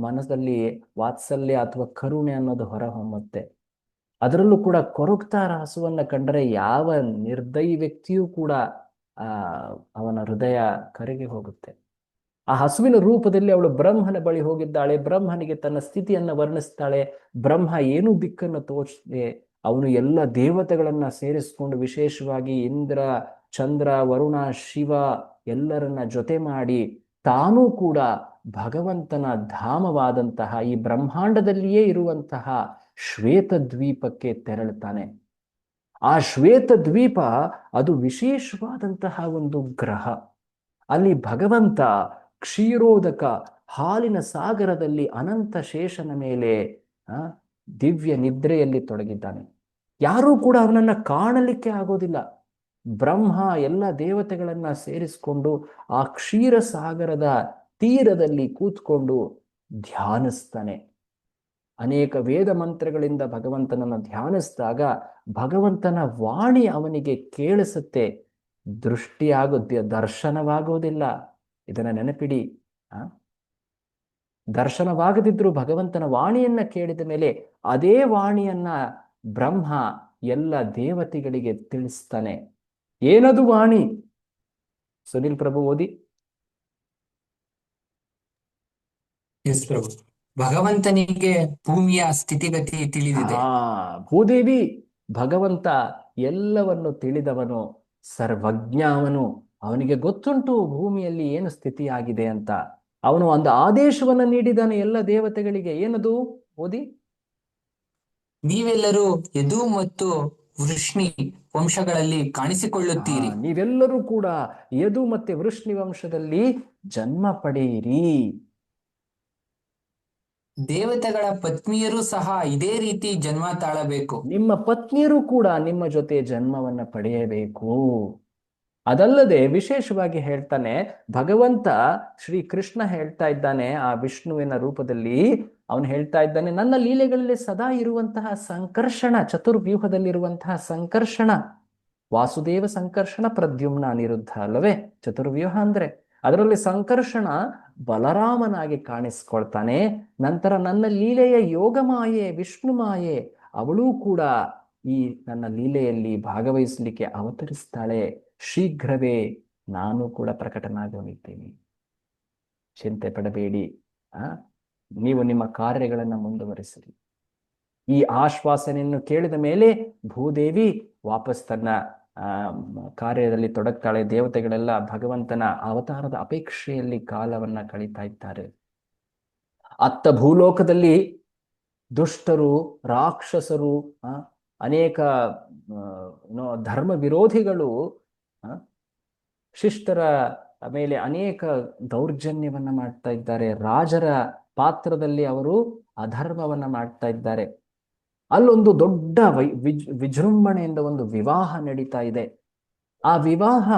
ಮನಸ್ಸಲ್ಲಿ ವಾತ್ಸಲ್ಯ ಅಥವಾ ಕರುಣೆ ಅನ್ನೋದು ಹೊರಹೊಮ್ಮುತ್ತೆ. ಅದರಲ್ಲೂ ಕೂಡ ಕೊರಗ್ತಾರ ಹಸುವನ್ನ ಕಂಡರೆ ಯಾವ ನಿರ್ದಯಿ ವ್ಯಕ್ತಿಯೂ ಕೂಡ ಅವನ ಹೃದಯ ಕರಗಿ ಹೋಗುತ್ತೆ. ಆ ಹಸುವಿನ ರೂಪದಲ್ಲಿ ಅವಳು ಬ್ರಹ್ಮನ ಬಳಿ ಹೋಗಿದ್ದಾಳೆ. ಬ್ರಹ್ಮನಿಗೆ ತನ್ನ ಸ್ಥಿತಿಯನ್ನ ವರ್ಣಿಸ್ತಾಳೆ. ಬ್ರಹ್ಮ ಏನು ದಿಕ್ಕನ್ನು ತೋಚದೆ ಅವನು ಎಲ್ಲ ದೇವತೆಗಳನ್ನ ಸೇರಿಸ್ಕೊಂಡು, ವಿಶೇಷವಾಗಿ ಇಂದ್ರ, ಚಂದ್ರ, ವರುಣ, ಶಿವ ಎಲ್ಲರನ್ನ ಜೊತೆ ಮಾಡಿ ತಾನೂ ಕೂಡ ಭಗವಂತನ ಧಾಮವಾದಂತಹ ಈ ಬ್ರಹ್ಮಾಂಡದಲ್ಲಿಯೇ ಇರುವಂತಹ ಶ್ವೇತ ದ್ವೀಪಕ್ಕೆ ತೆರಳುತ್ತಾನೆ. ಆ ಶ್ವೇತ ದ್ವೀಪ ಅದು ವಿಶೇಷವಾದಂತಹ ಒಂದು ಗ್ರಹ. ಅಲ್ಲಿ ಭಗವಂತ ಕ್ಷೀರೋದಕ ಹಾಲಿನ ಸಾಗರದಲ್ಲಿ ಅನಂತ ಶೇಷನ ಮೇಲೆ ದಿವ್ಯ ನಿದ್ರೆಯಲ್ಲಿ ತೊಡಗಿದ್ದಾನೆ. ಯಾರೂ ಕೂಡ ಅವನನ್ನ ಕಾಣಲಿಕ್ಕೆ ಆಗೋದಿಲ್ಲ. ಬ್ರಹ್ಮ ಎಲ್ಲ ದೇವತೆಗಳನ್ನ ಸೇರಿಸಿಕೊಂಡು ಆ ಕ್ಷೀರ ಸಾಗರದ ತೀರದಲ್ಲಿ ಕೂತ್ಕೊಂಡು ಧ್ಯಾನಿಸ್ತಾನೆ. ಅನೇಕ ವೇದ ಮಂತ್ರಗಳಿಂದ ಭಗವಂತನನ್ನ ಧ್ಯಾನಿಸಿದಾಗ ಭಗವಂತನ ವಾಣಿ ಅವನಿಗೆ ಕೇಳಿಸುತ್ತೆ. ದರ್ಶನವಾಗೋದಿಲ್ಲ. ಇದನ್ನ ನೆನಪಿಡಿ. ದರ್ಶನವಾಗದಿದ್ರು ಭಗವಂತನ ವಾಣಿಯನ್ನ ಕೇಳಿದ ಮೇಲೆ ಅದೇ ವಾಣಿಯನ್ನ ಬ್ರಹ್ಮ ಎಲ್ಲ ದೇವತೆಗಳಿಗೆ ತಿಳಿಸ್ತಾನೆ. ಏನದು ವಾಣಿ? ಸುನಿಲ್ ಪ್ರಭು ಓದಿ. ಎಸ್ ಪ್ರಭು. ಭಗವಂತನಿಗೆ ಭೂಮಿಯ ಸ್ಥಿತಿಗತಿ ತಿಳಿದಿದೆ. ಭೂದೇವಿ, ಭಗವಂತ ಎಲ್ಲವನ್ನು ತಿಳಿದವನು, ಸರ್ವಜ್ಞ ಅವನು. ಅವನಿಗೆ ಗೊತ್ತುಂಟು ಭೂಮಿಯಲ್ಲಿ ಏನು ಸ್ಥಿತಿಯಾಗಿದೆ ಅಂತ. ಅವನು ಒಂದು ಆದೇಶವನ್ನು ನೀಡಿದ್ದಾನೆ ಎಲ್ಲ ದೇವತೆಗಳಿಗೆ. ಏನದು? ಓದಿ. ನೀವೆಲ್ಲರೂ ಯದು ಮತ್ತು ವೃಷ್ಣಿ ವಂಶಗಳಲ್ಲಿ ಕಾಣಿಸಿಕೊಳ್ಳುತ್ತೀರಿ. ನೀವೆಲ್ಲರೂ ಕೂಡ ಯದು ಮತ್ತೆ ವೃಷ್ಣಿ ವಂಶದಲ್ಲಿ ಜನ್ಮ ಪಡೆಯಿರಿ. ದೇವತೆಗಳ ಪತ್ನಿಯರು ಸಹ ಇದೇ ರೀತಿ ಜನ್ಮ ತಾಳಬೇಕು. ನಿಮ್ಮ ಪತ್ನಿಯರು ಕೂಡ ನಿಮ್ಮ ಜೊತೆ ಜನ್ಮವನ್ನ ಪಡೆಯಬೇಕು. ಅದಲ್ಲದೆ ವಿಶೇಷವಾಗಿ ಹೇಳ್ತಾನೆ ಭಗವಂತ ಶ್ರೀ ಕೃಷ್ಣ ಹೇಳ್ತಾ ಇದ್ದಾನೆ ಆ ವಿಷ್ಣುವಿನ ರೂಪದಲ್ಲಿ. ಅವನು ಹೇಳ್ತಾ ಇದ್ದಾನೆ, ನನ್ನ ಲೀಲೆಗಳಲ್ಲಿ ಸದಾ ಇರುವಂತಹ ಸಂಕರ್ಷಣ, ಚತುರ್ವ್ಯೂಹದಲ್ಲಿರುವಂತಹ ಸಂಕರ್ಷಣ, ವಾಸುದೇವ ಸಂಕರ್ಷಣ ಪ್ರದ್ಯುಮ್ನ ಅನಿರುದ್ಧ ಅಲ್ಲವೇ ಚತುರ್ವ್ಯೂಹ ಅಂದ್ರೆ. ಅದರಲ್ಲಿ ಸಂಕರ್ಷಣ ಬಲರಾಮನಾಗಿ ಕಾಣಿಸ್ಕೊಳ್ತಾನೆ. ನಂತರ ನನ್ನ ಲೀಲೆಯ ಯೋಗ ಮಾಯೆ ವಿಷ್ಣು ಮಾಯೆ ಅವಳೂ ಕೂಡ ಈ ನನ್ನ ಲೀಲೆಯಲ್ಲಿ ಭಾಗವಹಿಸಲಿಕ್ಕೆ ಅವತರಿಸ್ತಾಳೆ. ಶೀಘ್ರವೇ ನಾನು ಕೂಡ ಪ್ರಕಟನಾಗಲಿದ್ದೇನೆ, ಚಿಂತೆ ಪಡಬೇಡಿ. ನೀವು ನಿಮ್ಮ ಕಾರ್ಯಗಳನ್ನು ಮುಂದುವರಿಸಿರಿ. ಈ ಆಶ್ವಾಸನೆಯನ್ನು ಕೇಳಿದ ಮೇಲೆ ಭೂದೇವಿ ವಾಪಸ್ ತನ್ನ ಕಾರ್ಯದಲ್ಲಿ ತೊಡಗ್ತಾಳೆ. ದೇವತೆಗಳೆಲ್ಲ ಭಗವಂತನ ಅವತಾರದ ಅಪೇಕ್ಷೆಯಲ್ಲಿ ಕಾಲವನ್ನ ಕಳೀತಾ ಇದ್ದಾರೆ. ಅತ್ತ ಭೂಲೋಕದಲ್ಲಿ ದುಷ್ಟರು, ರಾಕ್ಷಸರು, ಅನೇಕ ಧರ್ಮ ವಿರೋಧಿಗಳು ಶಿಷ್ಟರ ಮೇಲೆ ಅನೇಕ ದೌರ್ಜನ್ಯವನ್ನ ಮಾಡ್ತಾ ಇದ್ದಾರೆ. ರಾಜರ ಪಾತ್ರದಲ್ಲಿ ಅವರು ಅಧರ್ಮವನ್ನ ಮಾಡ್ತಾ ಇದ್ದಾರೆ. ಅಲ್ಲೊಂದು ದೊಡ್ಡ ವಿಜೃಂಭಣೆಯಿಂದ ಒಂದು ವಿವಾಹ ನಡೀತಾ ಇದೆ. ಆ ವಿವಾಹ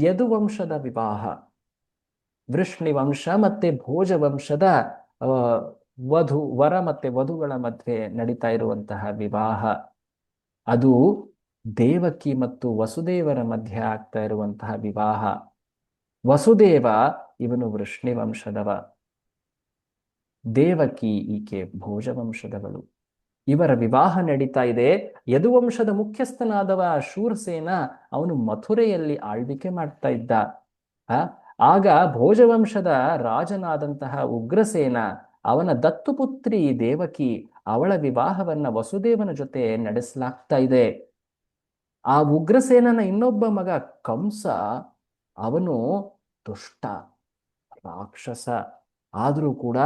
ಯದುವಂಶದ ವಿವಾಹ. ವೃಷ್ಣಿ ವಂಶ ಮತ್ತೆ ಭೋಜ ವಂಶದ ವರ ಮತ್ತೆ ವಧುಗಳ ಮಧ್ಯೆ ನಡೀತಾ ಇರುವಂತಹ ವಿವಾಹ. ಅದು ದೇವಕಿ ಮತ್ತು ವಸುದೇವರ ಮಧ್ಯೆ ಆಗ್ತಾ ಇರುವಂತಹ ವಿವಾಹ. ವಸುದೇವ ಇವನು ವೃಷ್ಣಿ ವಂಶದವ, ದೇವಕಿ ಈಕೆ ಭೋಜ ವಂಶದವಳು. ಇವರ ವಿವಾಹ ನಡೀತಾ ಇದೆ. ಯದುವಂಶದ ಮುಖ್ಯಸ್ಥನಾದವ ಶೂರಸೇನ ಅವನು ಮಥುರೆಯಲ್ಲಿ ಆಳ್ವಿಕೆ ಮಾಡ್ತಾ ಇದ್ದ. ಆಗ ಭೋಜವಂಶದ ರಾಜನಾದಂತಹ ಉಗ್ರಸೇನ ಅವನ ದತ್ತುಪುತ್ರಿ ದೇವಕಿ ಅವಳ ವಿವಾಹವನ್ನ ವಸುದೇವನ ಜೊತೆ ನಡೆಸಲಾಗ್ತಾ ಇದೆ. ಆ ಉಗ್ರಸೇನನ ಇನ್ನೊಬ್ಬ ಮಗ ಕಂಸ ಅವನು ದುಷ್ಟ ರಾಕ್ಷಸ. ಆದರೂ ಕೂಡ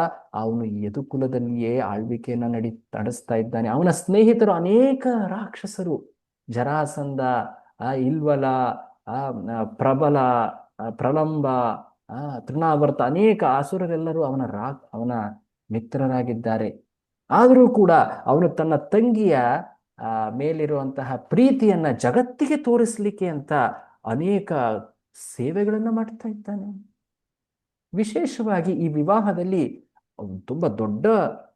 ಅವನು ಯದುಕುಲದಲ್ಲಿಯೇ ಆಳ್ವಿಕೆಯನ್ನ ನಡೆಸ್ತಾ ಇದ್ದಾನೆ. ಅವನ ಸ್ನೇಹಿತರು ಅನೇಕ ರಾಕ್ಷಸರು, ಜರಾಸಂಧ, ಇಲ್ವಲ, ಪ್ರಬಲ, ಪ್ರಲಂಬ, ತೃಣಾವರ್ತ, ಅನೇಕ ಅಸುರರೆಲ್ಲರೂ ಅವನ ಮಿತ್ರರಾಗಿದ್ದಾರೆ. ಆದರೂ ಕೂಡ ಅವನು ತನ್ನ ತಂಗಿಯ ಮೇಲಿರುವಂತಹ ಪ್ರೀತಿಯನ್ನ ಜಗತ್ತಿಗೆ ತೋರಿಸ್ಲಿಕ್ಕೆ ಅಂತ ಅನೇಕ ಸೇವೆಗಳನ್ನು ಮಾಡ್ತಾ ಇದ್ದಾನೆ. ವಿಶೇಷವಾಗಿ ಈ ವಿವಾಹದಲ್ಲಿ ತುಂಬಾ ದೊಡ್ಡ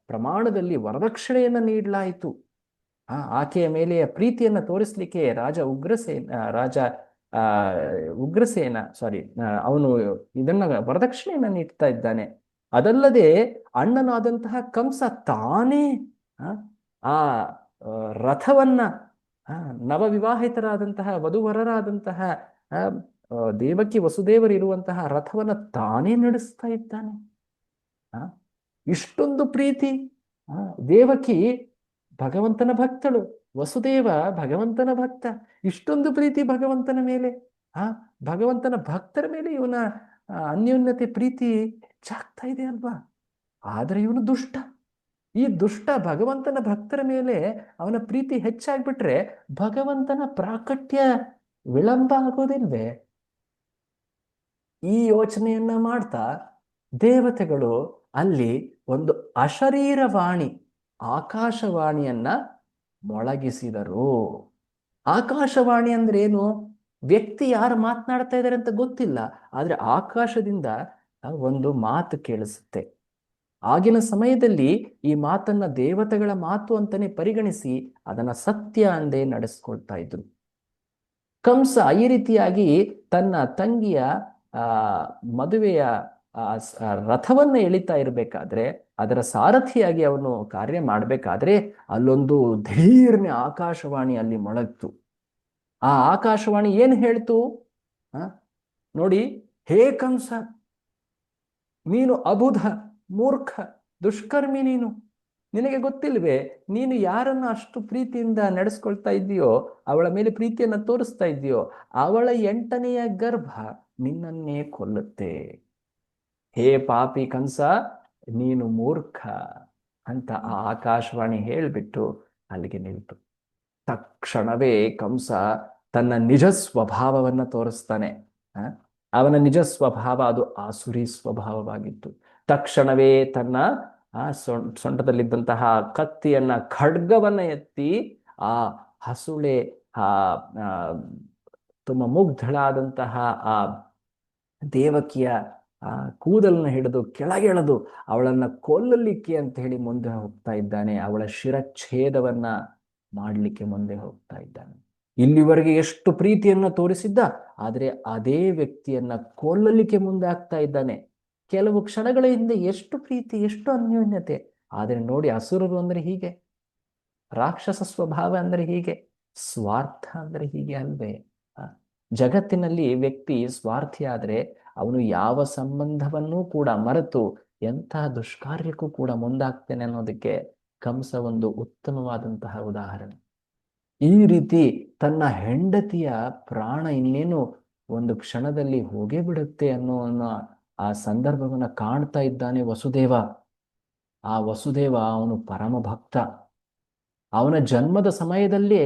ಪ್ರಮಾಣದಲ್ಲಿ ವರದಕ್ಷಿಣೆಯನ್ನು ನೀಡಲಾಯಿತು. ಆಕೆಯ ಮೇಲೆ ಪ್ರೀತಿಯನ್ನ ತೋರಿಸ್ಲಿಕ್ಕೆ ಉಗ್ರಸೇನ ಅವನು ಇದನ್ನ ವರದಕ್ಷಿಣೆಯನ್ನ ನೀಡ್ತಾ ಇದ್ದಾನೆ. ಅದಲ್ಲದೆ ಅಣ್ಣನಾದಂತಹ ಕಂಸ ತಾನೇ ಆ ರಥವನ್ನ ನವವಿವಾಹಿತರಾದಂತಹ ವಧುವರರಾದಂತಹ ದೇವಕಿ ವಸುದೇವರು ಇರುವಂತಹ ರಥವನ್ನ ತಾನೇ ನಡೆಸ್ತಾ ಇದ್ದಾನೆ. ಇಷ್ಟೊಂದು ಪ್ರೀತಿ. ದೇವಕಿ ಭಗವಂತನ ಭಕ್ತಳು, ವಸುದೇವ ಭಗವಂತನ ಭಕ್ತ. ಇಷ್ಟೊಂದು ಪ್ರೀತಿ ಭಗವಂತನ ಮೇಲೆ, ಭಗವಂತನ ಭಕ್ತರ ಮೇಲೆ ಇವನ ಅನ್ಯೋನ್ಯತೆ ಪ್ರೀತಿ ಹೆಚ್ಚಾಗ್ತಾ ಇದೆ ಅಲ್ವಾ. ಆದ್ರೆ ಇವನು ದುಷ್ಟ. ಈ ದುಷ್ಟ ಭಗವಂತನ ಭಕ್ತರ ಮೇಲೆ ಅವನ ಪ್ರೀತಿ ಹೆಚ್ಚಾಗ್ಬಿಟ್ರೆ ಭಗವಂತನ ಪ್ರಾಕಟ್ಯ ವಿಳಂಬ ಆಗೋದಿಲ್ವೇ? ಈ ಯೋಚನೆಯನ್ನ ಮಾಡ್ತಾ ದೇವತೆಗಳು ಅಲ್ಲಿ ಒಂದು ಅಶರೀರವಾಣಿ, ಆಕಾಶವಾಣಿಯನ್ನ ಮೊಳಗಿಸಿದರು. ಆಕಾಶವಾಣಿ ಅಂದ್ರೆ ಏನು? ವ್ಯಕ್ತಿ ಯಾರು ಮಾತನಾಡ್ತಾ ಇದ್ದಾರೆ ಅಂತ ಗೊತ್ತಿಲ್ಲ, ಆದ್ರೆ ಆಕಾಶದಿಂದ ಒಂದು ಮಾತು ಕೇಳಿಸುತ್ತೆ. ಆಗಿನ ಸಮಯದಲ್ಲಿ ಈ ಮಾತನ್ನ ದೇವತೆಗಳ ಮಾತು ಅಂತಾನೆ ಪರಿಗಣಿಸಿ ಅದನ್ನ ಸತ್ಯ ಅಂದೇ ನಡೆಸ್ಕೊಳ್ತಾ ಇದ್ರು. ಕಂಸ ಈ ರೀತಿಯಾಗಿ ತನ್ನ ತಂಗಿಯ ಮದುವೆಯ ರಥವನ್ನ ಎಳಿತಾ ಇರಬೇಕಾದ್ರೆ, ಅದರ ಸಾರಥಿಯಾಗಿ ಅವನು ಕಾರ್ಯ ಮಾಡಬೇಕಾದ್ರೆ ಅಲ್ಲೊಂದು ಧೀರ್ನ ಆಕಾಶವಾಣಿ ಅಲ್ಲಿ ಮೊಳಗ್ತು. ಆ ಆಕಾಶವಾಣಿ ಏನ್ ಹೇಳ್ತು ನೋಡಿ, ಹೇ ಕಂಸ, ನೀನು ಅಬುಧ, ಮೂರ್ಖ, ದುಷ್ಕರ್ಮಿ. ನಿನಗೆ ಗೊತ್ತಿಲ್ವೇ, ನೀನು ಯಾರನ್ನ ಅಷ್ಟು ಪ್ರೀತಿಯಿಂದ ನಡೆಸ್ಕೊಳ್ತಾ ಇದ್ದೀಯೋ, ಅವಳ ಮೇಲೆ ಪ್ರೀತಿಯನ್ನ ತೋರಿಸ್ತಾ ಇದ್ದೀಯೋ, ಅವಳ 8ನೆಯ ಗರ್ಭ ನಿನ್ನನ್ನೇ ಕೊಲ್ಲುತ್ತೆ. ಹೇ ಪಾಪಿ ಕಂಸ, ನೀನು ಮೂರ್ಖ ಅಂತ ಆ ಆಕಾಶವಾಣಿ ಹೇಳ್ಬಿಟ್ಟು ಅಲ್ಲಿಗೆ ನಿಲ್ತು. ತಕ್ಷಣವೇ ಕಂಸ ತನ್ನ ನಿಜ ಸ್ವಭಾವವನ್ನ ತೋರಿಸ್ತಾನೆ. ಆ, ಅವನ ನಿಜ ಸ್ವಭಾವ ಅದು ಆಸುರಿ ಸ್ವಭಾವವಾಗಿತ್ತು. ತಕ್ಷಣವೇ ತನ್ನ ಸೊಂಟದಲ್ಲಿದ್ದಂತಹ ಕತ್ತಿಯನ್ನ, ಖಡ್ಗವನ್ನ ಎತ್ತಿ ಆ ಹಸುಳೆ, ಆ ಆ, ತುಂಬ ಮುಗ್ಧಳಾದಂತಹ ಆ ದೇವಕಿಯ ಕೂದಲನ್ನ ಹಿಡಿದು ಕೆಳಗೆಳೆದು ಅವಳನ್ನ ಕೊಲ್ಲಲಿಕ್ಕೆ ಅಂತ ಹೇಳಿ ಮುಂದೆ ಹೋಗ್ತಾ ಇದ್ದಾನೆ. ಅವಳ ಶಿರಚ್ಛೇದವನ್ನ ಮಾಡಲಿಕ್ಕೆ ಮುಂದೆ ಹೋಗ್ತಾ ಇದ್ದಾನೆ. ಇಲ್ಲಿವರೆಗೆ ಎಷ್ಟು ಪ್ರೀತಿಯನ್ನ ತೋರಿಸಿದ್ದ, ಆದ್ರೆ ಅದೇ ವ್ಯಕ್ತಿಯನ್ನ ಕೊಲ್ಲಲಿಕ್ಕೆ ಮುಂದೆ ಆಗ್ತಾ ಇದ್ದಾನೆ. ಕೆಲವು ಕ್ಷಣಗಳ ಹಿಂದೆ ಎಷ್ಟು ಪ್ರೀತಿ, ಎಷ್ಟು ಅನ್ಯೋನ್ಯತೆ. ಆದ್ರೆ ನೋಡಿ, ಅಸುರರು ಅಂದ್ರೆ ಹೀಗೆ, ರಾಕ್ಷಸ ಸ್ವಭಾವ ಅಂದ್ರೆ ಹೀಗೆ, ಸ್ವಾರ್ಥ ಅಂದ್ರೆ ಹೀಗೆ ಅಲ್ವೇ? ಜಗತ್ತಿನಲ್ಲಿ ವ್ಯಕ್ತಿ ಸ್ವಾರ್ಥಿ ಆದ್ರೆ ಅವನು ಯಾವ ಸಂಬಂಧವನ್ನೂ ಕೂಡ ಮರೆತು ಎಂತಹ ದುಷ್ಕಾರ್ಯಕ್ಕೂ ಕೂಡ ಮುಂದಾಗ್ತೇನೆ ಅನ್ನೋದಕ್ಕೆ ಕಂಸ ಒಂದು ಉತ್ತಮವಾದಂತಹ ಉದಾಹರಣೆ. ಈ ರೀತಿ ತನ್ನ ಹೆಂಡತಿಯ ಪ್ರಾಣ ಇನ್ನೇನು ಒಂದು ಕ್ಷಣದಲ್ಲಿ ಹೋಗೇ ಬಿಡುತ್ತೆ ಅನ್ನೋ ಆ ಸಂದರ್ಭವನ್ನ ಕಾಣ್ತಾ ಇದ್ದಾನೆ ವಸುದೇವ. ಆ ವಸುದೇವ ಅವನು ಪರಮ ಭಕ್ತ. ಅವನ ಜನ್ಮದ ಸಮಯದಲ್ಲೇ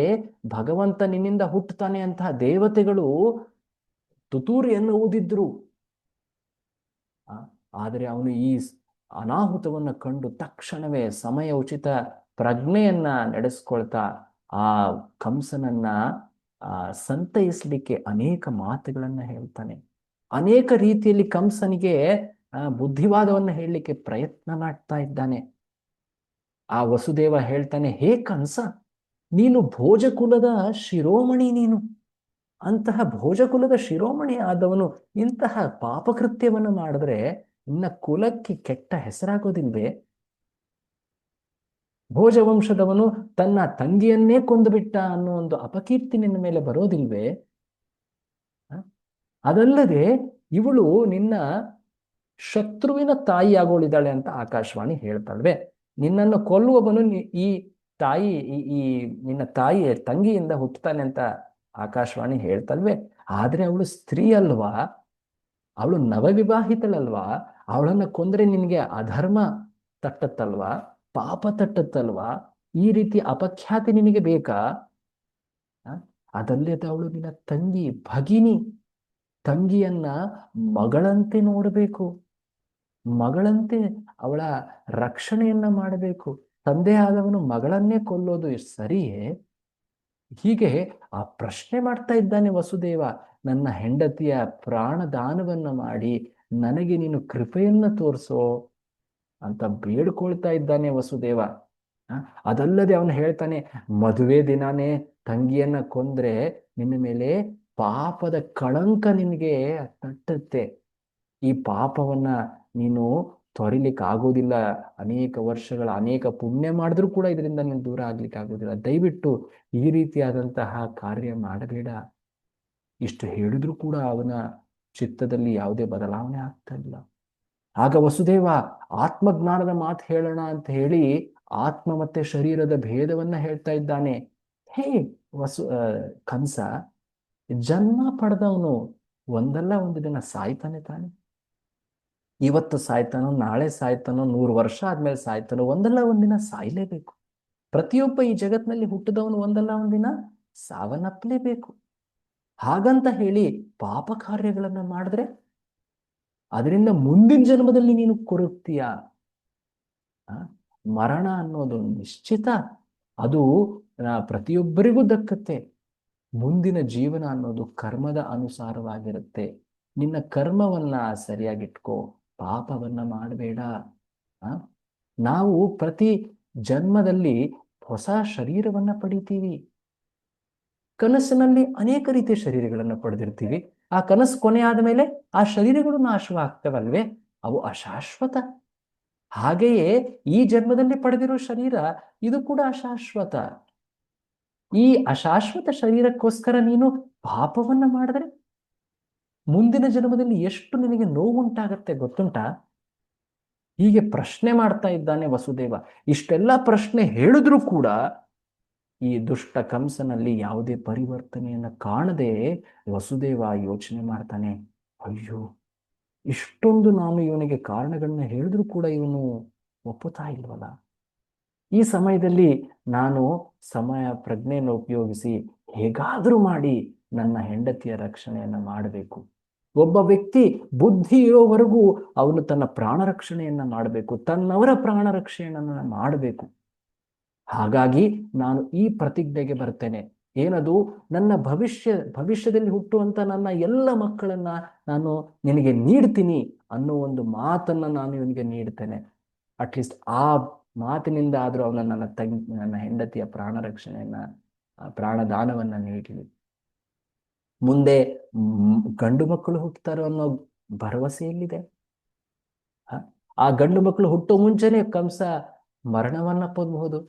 ಭಗವಂತ ನಿನ್ನಿಂದ ಹುಟ್ಟುತ್ತಾನೆ ಅಂತಹ ದೇವತೆಗಳು ತುತೂರಿಯನ್ನು ಊದಿದ್ರು. ಆದರೆ ಅವನು ಈ ಅನಾಹುತವನ್ನು ಕಂಡು ತಕ್ಷಣವೇ ಸಮಯ ಉಚಿತ ಪ್ರಜ್ಞೆಯನ್ನ ನಡೆಸ್ಕೊಳ್ತಾ ಆ ಕಂಸನನ್ನ ಸಂತೈಸಲಿಕ್ಕೆ ಅನೇಕ ಮಾತುಗಳನ್ನ ಹೇಳ್ತಾನೆ. ಅನೇಕ ರೀತಿಯಲ್ಲಿ ಕಂಸನಿಗೆ ಬುದ್ಧಿವಾದವನ್ನು ಹೇಳಲಿಕ್ಕೆ ಪ್ರಯತ್ನ ಮಾಡ್ತಾ ಇದ್ದಾನೆ. ಆ ವಸುದೇವ ಹೇಳ್ತಾನೆ, ಹೇ ಕಂಸ, ನೀನು ಭೋಜಕುಲದ ಶಿರೋಮಣಿ, ನೀನು ಅಂತಹ ಭೋಜಕುಲದ ಶಿರೋಮಣಿ ಆದವನು ಇಂತಹ ಪಾಪಕೃತ್ಯವನ್ನು ಮಾಡಿದ್ರೆ ನಿನ್ನ ಕುಲಕ್ಕೆ ಕೆಟ್ಟ ಹೆಸರಾಗೋದಿಲ್ವೇ? ಭೋಜವಂಶದವನು ತನ್ನ ತಂಗಿಯನ್ನೇ ಕೊಂದುಬಿಟ್ಟ ಅನ್ನೋ ಒಂದು ಅಪಕೀರ್ತಿ ನಿನ್ನ ಮೇಲೆ ಬರೋದಿಲ್ವೇ? ಅದಲ್ಲದೆ ಇವಳು ನಿನ್ನ ಶತ್ರುವಿನ ತಾಯಿ ಆಗೋಳಿದ್ದಾಳೆ ಅಂತ ಆಕಾಶವಾಣಿ ಹೇಳ್ತಾಳ್ವೆ. ನಿನ್ನನ್ನು ಕೊಲ್ಲುವವನು ಈ ತಾಯಿ, ಈ ನಿನ್ನ ತಾಯಿಯ ತಂಗಿಯಿಂದ ಹುಟ್ಟುತ್ತಾನೆ ಅಂತ ಆಕಾಶವಾಣಿ ಹೇಳ್ತಲ್ವೇ? ಆದ್ರೆ ಅವಳು ಸ್ತ್ರೀ ಅಲ್ವಾ, ಅವಳು ನವವಿವಾಹಿತಳಲ್ವಾ? ಅವಳನ್ನ ಕೊಂದ್ರೆ ನಿನಗೆ ಅಧರ್ಮ ತಟ್ಟತ್ತಲ್ವಾ, ಪಾಪ ತಟ್ಟತ್ತಲ್ವಾ? ಈ ರೀತಿ ಅಪಖ್ಯಾತಿ ನಿನಗೆ ಬೇಕಾ? ಅದಲ್ಲದೆ ಅವಳು ನಿನ್ನ ತಂಗಿ, ಭಗಿನಿ. ತಂಗಿಯನ್ನ ಮಗಳಂತೆ ನೋಡಬೇಕು, ಮಗಳಂತೆ ಅವಳ ರಕ್ಷಣೆಯನ್ನ ಮಾಡಬೇಕು. ತಂದೆ ಆದವನು ಮಗಳನ್ನೇ ಕೊಲ್ಲೋದು ಸರಿಯೇ? ಹೀಗೆ ಆ ಪ್ರಶ್ನೆ ಮಾಡ್ತಾ ಇದ್ದಾನೆ ವಸುದೇವ. ನನ್ನ ಹೆಂಡತಿಯ ಪ್ರಾಣದಾನವನ್ನ ಮಾಡಿ ನನಗೆ ನೀನು ಕೃಪೆಯನ್ನ ತೋರಿಸೋ ಅಂತ ಬೇಡ್ಕೊಳ್ತಾ ಇದ್ದಾನೆ ವಸುದೇವ. ಅದಲ್ಲದೆ ಅವನು ಹೇಳ್ತಾನೆ, ಮದುವೆ ದಿನಾನೇ ತಂಗಿಯನ್ನ ಕೊಂದ್ರೆ ನಿನ್ನ ಮೇಲೆ ಪಾಪದ ಕಳಂಕ ನಿನಗೆ ತಟ್ಟುತ್ತೆ. ಈ ಪಾಪವನ್ನ ನೀನು ತೊರಿಲಿಕ್ಕೆ ಆಗೋದಿಲ್ಲ. ಅನೇಕ ವರ್ಷಗಳ ಅನೇಕ ಪುಣ್ಯ ಮಾಡಿದ್ರೂ ಕೂಡ ಇದರಿಂದ ನೀನು ದೂರ ಆಗ್ಲಿಕ್ಕೆ ಆಗೋದಿಲ್ಲ. ದಯವಿಟ್ಟು ಈ ರೀತಿಯಾದಂತಹ ಕಾರ್ಯ ಮಾಡಬೇಡ. ಇಷ್ಟು ಹೇಳಿದ್ರು ಕೂಡ ಅವನ ಚಿತ್ತದಲ್ಲಿ ಯಾವುದೇ ಬದಲಾವಣೆ ಆಗ್ತಾ ಇಲ್ಲ. ಆಗ ವಸುದೇವ ಆತ್ಮಜ್ಞಾನದ ಮಾತು ಹೇಳೋಣ ಅಂತ ಹೇಳಿ ಆತ್ಮ ಮತ್ತೆ ಶರೀರದ ಭೇದವನ್ನ ಹೇಳ್ತಾ ಇದ್ದಾನೆ. ಹೇ ಕಂಸ, ಜನ್ಮ ಪಡೆದವನು ಒಂದಲ್ಲ ಒಂದು ದಿನ ಸಾಯ್ತಾನೆ ತಾನೆ. ಇವತ್ತು ಸಾಯ್ತಾನೋ, ನಾಳೆ ಸಾಯ್ತಾನೋ, 100 ವರ್ಷ ಆದ್ಮೇಲೆ ಸಾಯ್ತಾನೋ, ಒಂದಲ್ಲ ಒಂದಿನ ಸಾಯ್ಲೇಬೇಕು. ಪ್ರತಿಯೊಬ್ಬ ಈ ಜಗತ್ತಿನಲ್ಲಿ ಹುಟ್ಟಿದವನು ಒಂದಲ್ಲ ಒಂದಿನ ಸಾವನ್ನಪ್ಪಲೇಬೇಕು. ಹಾಗಂತ ಹೇಳಿ ಪಾಪ ಕಾರ್ಯಗಳನ್ನ ಮಾಡಿದ್ರೆ ಅದರಿಂದ ಮುಂದಿನ ಜನ್ಮದಲ್ಲಿ ನೀನು ಕೊರಗ್ತೀಯ. ಮರಣ ಅನ್ನೋದು ನಿಶ್ಚಿತ, ಅದು ಪ್ರತಿಯೊಬ್ಬರಿಗೂ ದಕ್ಕತ್ತೆ. ಮುಂದಿನ ಜೀವನ ಅನ್ನೋದು ಕರ್ಮದ ಅನುಸಾರವಾಗಿರುತ್ತೆ. ನಿನ್ನ ಕರ್ಮವನ್ನ ಸರಿಯಾಗಿಟ್ಕೋ, ಪಾಪವನ್ನ ಮಾಡಬೇಡ. ನಾವು ಪ್ರತಿ ಜನ್ಮದಲ್ಲಿ ಹೊಸ ಶರೀರವನ್ನ ಪಡಿತೀವಿ. ಕನಸಿನಲ್ಲಿ ಅನೇಕ ರೀತಿಯ ಶರೀರಗಳನ್ನು ಪಡೆದಿರ್ತೀವಿ. ಆ ಕನಸು ಕೊನೆ ಆದ ಮೇಲೆ ಆ ಶರೀರಗಳು ನಾಶವಾಗ್ತವಲ್ವೇ? ಅವು ಅಶಾಶ್ವತ. ಹಾಗೆಯೇ ಈ ಜನ್ಮದಲ್ಲಿ ಪಡೆದಿರೋ ಶರೀರ ಇದು ಕೂಡ ಅಶಾಶ್ವತ. ಈ ಅಶಾಶ್ವತ ಶರೀರಕ್ಕೋಸ್ಕರ ನೀನು ಪಾಪವನ್ನ ಮಾಡಿದ್ರೆ ಮುಂದಿನ ಜನ್ಮದಲ್ಲಿ ಎಷ್ಟು ನಿನಗೆ ನೋವುಂಟಾಗತ್ತೆ ಗೊತ್ತುಂಟಾ? ಹೀಗೆ ಪ್ರಶ್ನೆ ಮಾಡ್ತಾ ಇದ್ದಾನೆ ವಸುದೇವ. ಇಷ್ಟೆಲ್ಲ ಪ್ರಶ್ನೆ ಹೇಳಿದ್ರೂ ಕೂಡ ಈ ದುಷ್ಟ ಕಂಸನಲ್ಲಿ ಯಾವುದೇ ಪರಿವರ್ತನೆಯನ್ನ ಕಾಣದೆ ವಸುದೇವ ಯೋಚನೆ ಮಾಡ್ತಾನೆ, ಅಯ್ಯೋ, ಇಷ್ಟೊಂದು ನಾನು ಇವನಿಗೆ ಕಾರಣಗಳನ್ನ ಹೇಳಿದ್ರು ಕೂಡ ಇವನು ಒಪ್ಪುತ್ತಾ ಇಲ್ವಲ್ಲ. ಈ ಸಮಯದಲ್ಲಿ ನಾನು ಸಮಯ ಪ್ರಜ್ಞೆಯನ್ನು ಉಪಯೋಗಿಸಿ ಹೇಗಾದರೂ ಮಾಡಿ ನನ್ನ ಹೆಂಡತಿಯ ರಕ್ಷಣೆಯನ್ನು ಮಾಡಬೇಕು. ಒಬ್ಬ ವ್ಯಕ್ತಿ ಬುದ್ಧಿ ಇರೋವರೆಗೂ ಅವನು ತನ್ನ ಪ್ರಾಣ ರಕ್ಷಣೆಯನ್ನ ಮಾಡಬೇಕು, ತನ್ನವರ ಪ್ರಾಣ ರಕ್ಷಣೆಯನ್ನ ಮಾಡಬೇಕು. ಹಾಗಾಗಿ ನಾನು ಈ ಪ್ರತಿಜ್ಞೆಗೆ ಬರ್ತೇನೆ. ಏನದು? ನನ್ನ ಭವಿಷ್ಯದಲ್ಲಿ ಹುಟ್ಟುವಂತ ನನ್ನ ಎಲ್ಲ ಮಕ್ಕಳನ್ನ ನಾನು ನಿನಗೆ ನೀಡ್ತೀನಿ ಅನ್ನೋ ಒಂದು ಮಾತನ್ನ ನಾನು ಇವನಿಗೆ ನೀಡ್ತೇನೆ. ಅಟ್ಲೀಸ್ಟ್ ಆ ಮಾತಿನಿಂದ ಆದ್ರೂ ಅವನ ನನ್ನ ಹೆಂಡತಿಯ ಪ್ರಾಣ ರಕ್ಷಣೆಯನ್ನ, ಪ್ರಾಣದಾನವನ್ನ ನೀಡಲಿ. ಮುಂದೆ ಗಂಡು ಮಕ್ಕಳು ಹುಟ್ಟುತ್ತಾರೋ ಅನ್ನೋ ಭರವಸೆ ಎಲ್ಲಿದೆ? ಆ ಗಂಡು ಮಕ್ಕಳು ಹುಟ್ಟೋ ಮುಂಚೆನೆ ಕಂಸ ಮರಣವನ್ನ ಹೊಂದಬಹುದು,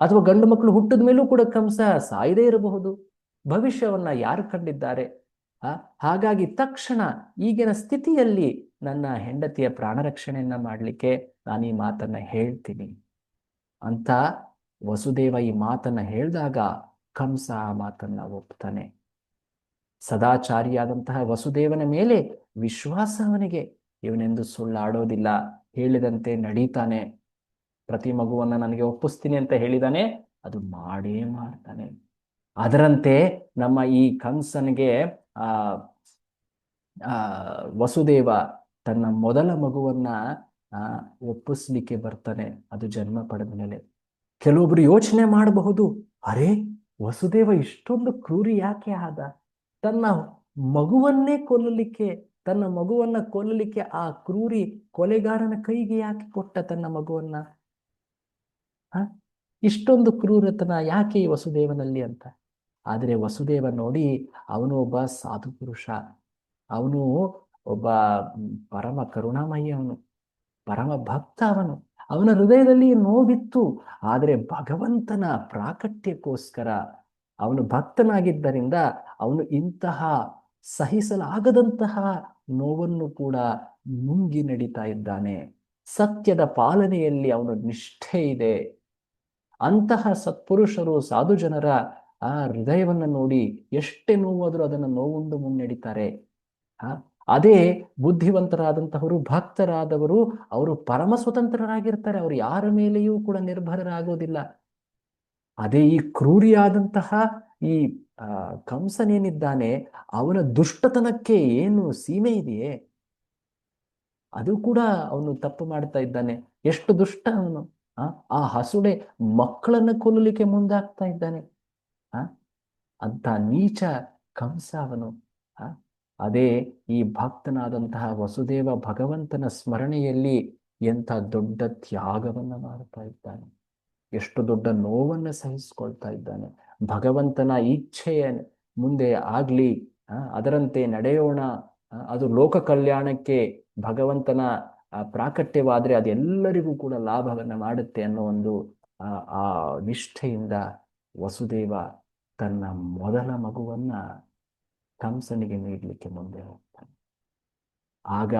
ಅಥವಾ ಗಂಡು ಮಕ್ಕಳು ಹುಟ್ಟಿದ ಮೇಲೂ ಕೂಡ ಕಂಸ ಸಾಯದೇ ಇರಬಹುದು. ಭವಿಷ್ಯವನ್ನ ಯಾರು ಕಂಡಿದ್ದಾರೆ? ಹಾಗಾಗಿ ತಕ್ಷಣ ಈಗಿನ ಸ್ಥಿತಿಯಲ್ಲಿ ನನ್ನ ಹೆಂಡತಿಯ ಪ್ರಾಣ ರಕ್ಷಣೆಯನ್ನ ಮಾಡಲಿಕ್ಕೆ ನಾನು ಈ ಮಾತನ್ನ ಹೇಳ್ತೀನಿ ಅಂತ ವಸುದೇವ ಈ ಮಾತನ್ನ ಹೇಳಿದಾಗ ಕಂಸ ಆ ಮಾತನ್ನ ಒಪ್ತಾನೆ. ಸದಾಚಾರಿಯಾದಂತಹ ವಸುದೇವನ ಮೇಲೆ ವಿಶ್ವಾಸ ಅವನಿಗೆ. ಇವನೆಂದು ಸುಳ್ಳಾಡೋದಿಲ್ಲ, ಹೇಳಿದಂತೆ ನಡೀತಾನೆ. ಪ್ರತಿ ಮಗುವನ್ನ ನನಗೆ ಒಪ್ಪಿಸ್ತೀನಿ ಅಂತ ಹೇಳಿದಾನೆ, ಅದು ಮಾಡೇ ಮಾಡ್ತಾನೆ. ಅದರಂತೆ ನಮ್ಮ ಈ ಕಂಸನಿಗೆ ಆ ವಸುದೇವ ತನ್ನ ಮೊದಲ ಮಗುವನ್ನ ಒಪ್ಪಿಸ್ಲಿಕ್ಕೆ ಬರ್ತಾನೆ, ಅದು ಜನ್ಮ ಪಡೆದ ಮೇಲೆ. ಕೆಲವೊಬ್ರು ಯೋಚನೆ ಮಾಡಬಹುದು, ಅರೆ ವಸುದೇವ ಇಷ್ಟೊಂದು ಕ್ರೂರಿ ಯಾಕೆ ಆದ? ತನ್ನ ಮಗುವನ್ನೇ ಕೊಲ್ಲಲಿಕ್ಕೆ ಆ ಕ್ರೂರಿ ಕೊಲೆಗಾರನ ಕೈಗೆ ಯಾಕೆ ಕೊಟ್ಟ ತನ್ನ ಮಗುವನ್ನ? ಇಷ್ಟೊಂದು ಕ್ರೂರತನ ಯಾಕೆ ಈ ವಸುದೇವನಲ್ಲಿ ಅಂತ. ಆದರೆ ವಸುದೇವ ನೋಡಿ, ಅವನು ಒಬ್ಬ ಸಾಧು ಪುರುಷ, ಅವನು ಒಬ್ಬ ಪರಮ ಕರುಣಾಮಯಿ, ಅವನು ಪರಮ ಭಕ್ತ. ಅವನ ಹೃದಯದಲ್ಲಿ ನೋವಿತ್ತು, ಆದರೆ ಭಗವಂತನ ಪ್ರಾಕಟ್ಯಕ್ಕೋಸ್ಕರ ಅವನು ಭಕ್ತನಾಗಿದ್ದರಿಂದ ಅವನು ಇಂತಹ ಸಹಿಸಲಾಗದಂತಹ ನೋವನ್ನು ಕೂಡ ನುಂಗಿ ನಡೀತಾ ಇದ್ದಾನೆ. ಸತ್ಯದ ಪಾಲನೆಯಲ್ಲಿ ಅವನು ನಿಷ್ಠೆ ಇದೆ. ಅಂತಹ ಸತ್ಪುರುಷರು, ಸಾಧು ಜನರ ಆ ಹೃದಯವನ್ನು ನೋಡಿ ಎಷ್ಟೇ ನೋವಾದರೂ ಅದನ್ನು ನೋವುಂಡು ಮುನ್ನಡೀತಾರೆ. ಅದೇ ಬುದ್ಧಿವಂತರಾದಂತಹವರು, ಭಕ್ತರಾದವರು, ಅವರು ಪರಮ ಸ್ವತಂತ್ರರಾಗಿರ್ತಾರೆ. ಅವರು ಯಾರ ಮೇಲೆಯೂ ಕೂಡ ನಿರ್ಭರರಾಗೋದಿಲ್ಲ. ಅದೇ ಈ ಕ್ರೂರಿಯಾದಂತಹ ಈ ಕಂಸನೇನಿದ್ದಾನೆ, ಅವನ ದುಷ್ಟತನಕ್ಕೆ ಏನು ಸೀಮೆ ಇದೆಯೇ? ಅದು ಕೂಡ ಅವನು ತಪ್ಪು ಮಾಡ್ತಾ ಇದ್ದಾನೆ. ಎಷ್ಟು ದುಷ್ಟ ಅವನು! ಆ ಹಸುಳೆ ಮಕ್ಕಳನ್ನ ಕೊಲ್ಲಲಿಕ್ಕೆ ಮುಂದಾಗ್ತಾ ಇದ್ದಾನೆ. ಅಂತ ನೀಚ ಕಂಸ ಅವನು. ಅದೇ ಈ ಭಕ್ತನಾದಂತಹ ವಸುದೇವ ಭಗವಂತನ ಸ್ಮರಣೆಯಲ್ಲಿ ಎಂಥ ದೊಡ್ಡ ತ್ಯಾಗವನ್ನ ಮಾಡ್ತಾ ಇದ್ದಾನೆ, ಎಷ್ಟು ದೊಡ್ಡ ನೋವನ್ನ ಸಹಿಸ್ಕೊಳ್ತಾ ಇದ್ದಾನೆ. ಭಗವಂತನ ಇಚ್ಛೆಯ ಮುಂದೆ ಆಗ್ಲಿ, ಅದರಂತೆ ನಡೆಯೋಣ, ಅದು ಲೋಕ ಕಲ್ಯಾಣಕ್ಕೆ ಭಗವಂತನ ಪ್ರಾಕಟ್ಯವಾದ್ರೆ ಅದೆಲ್ಲರಿಗೂ ಕೂಡ ಲಾಭವನ್ನ ಮಾಡುತ್ತೆ ಅನ್ನೋ ಒಂದು ಆ ನಿಷ್ಠೆಯಿಂದ ವಸುದೇವ ತನ್ನ ಮೊದಲ ಮಗುವನ್ನ ಕಂಸನಿಗೆ ನೀಡಲಿಕ್ಕೆ ಮುಂದೆ ಹೋಗ್ತಾನೆ. ಆಗ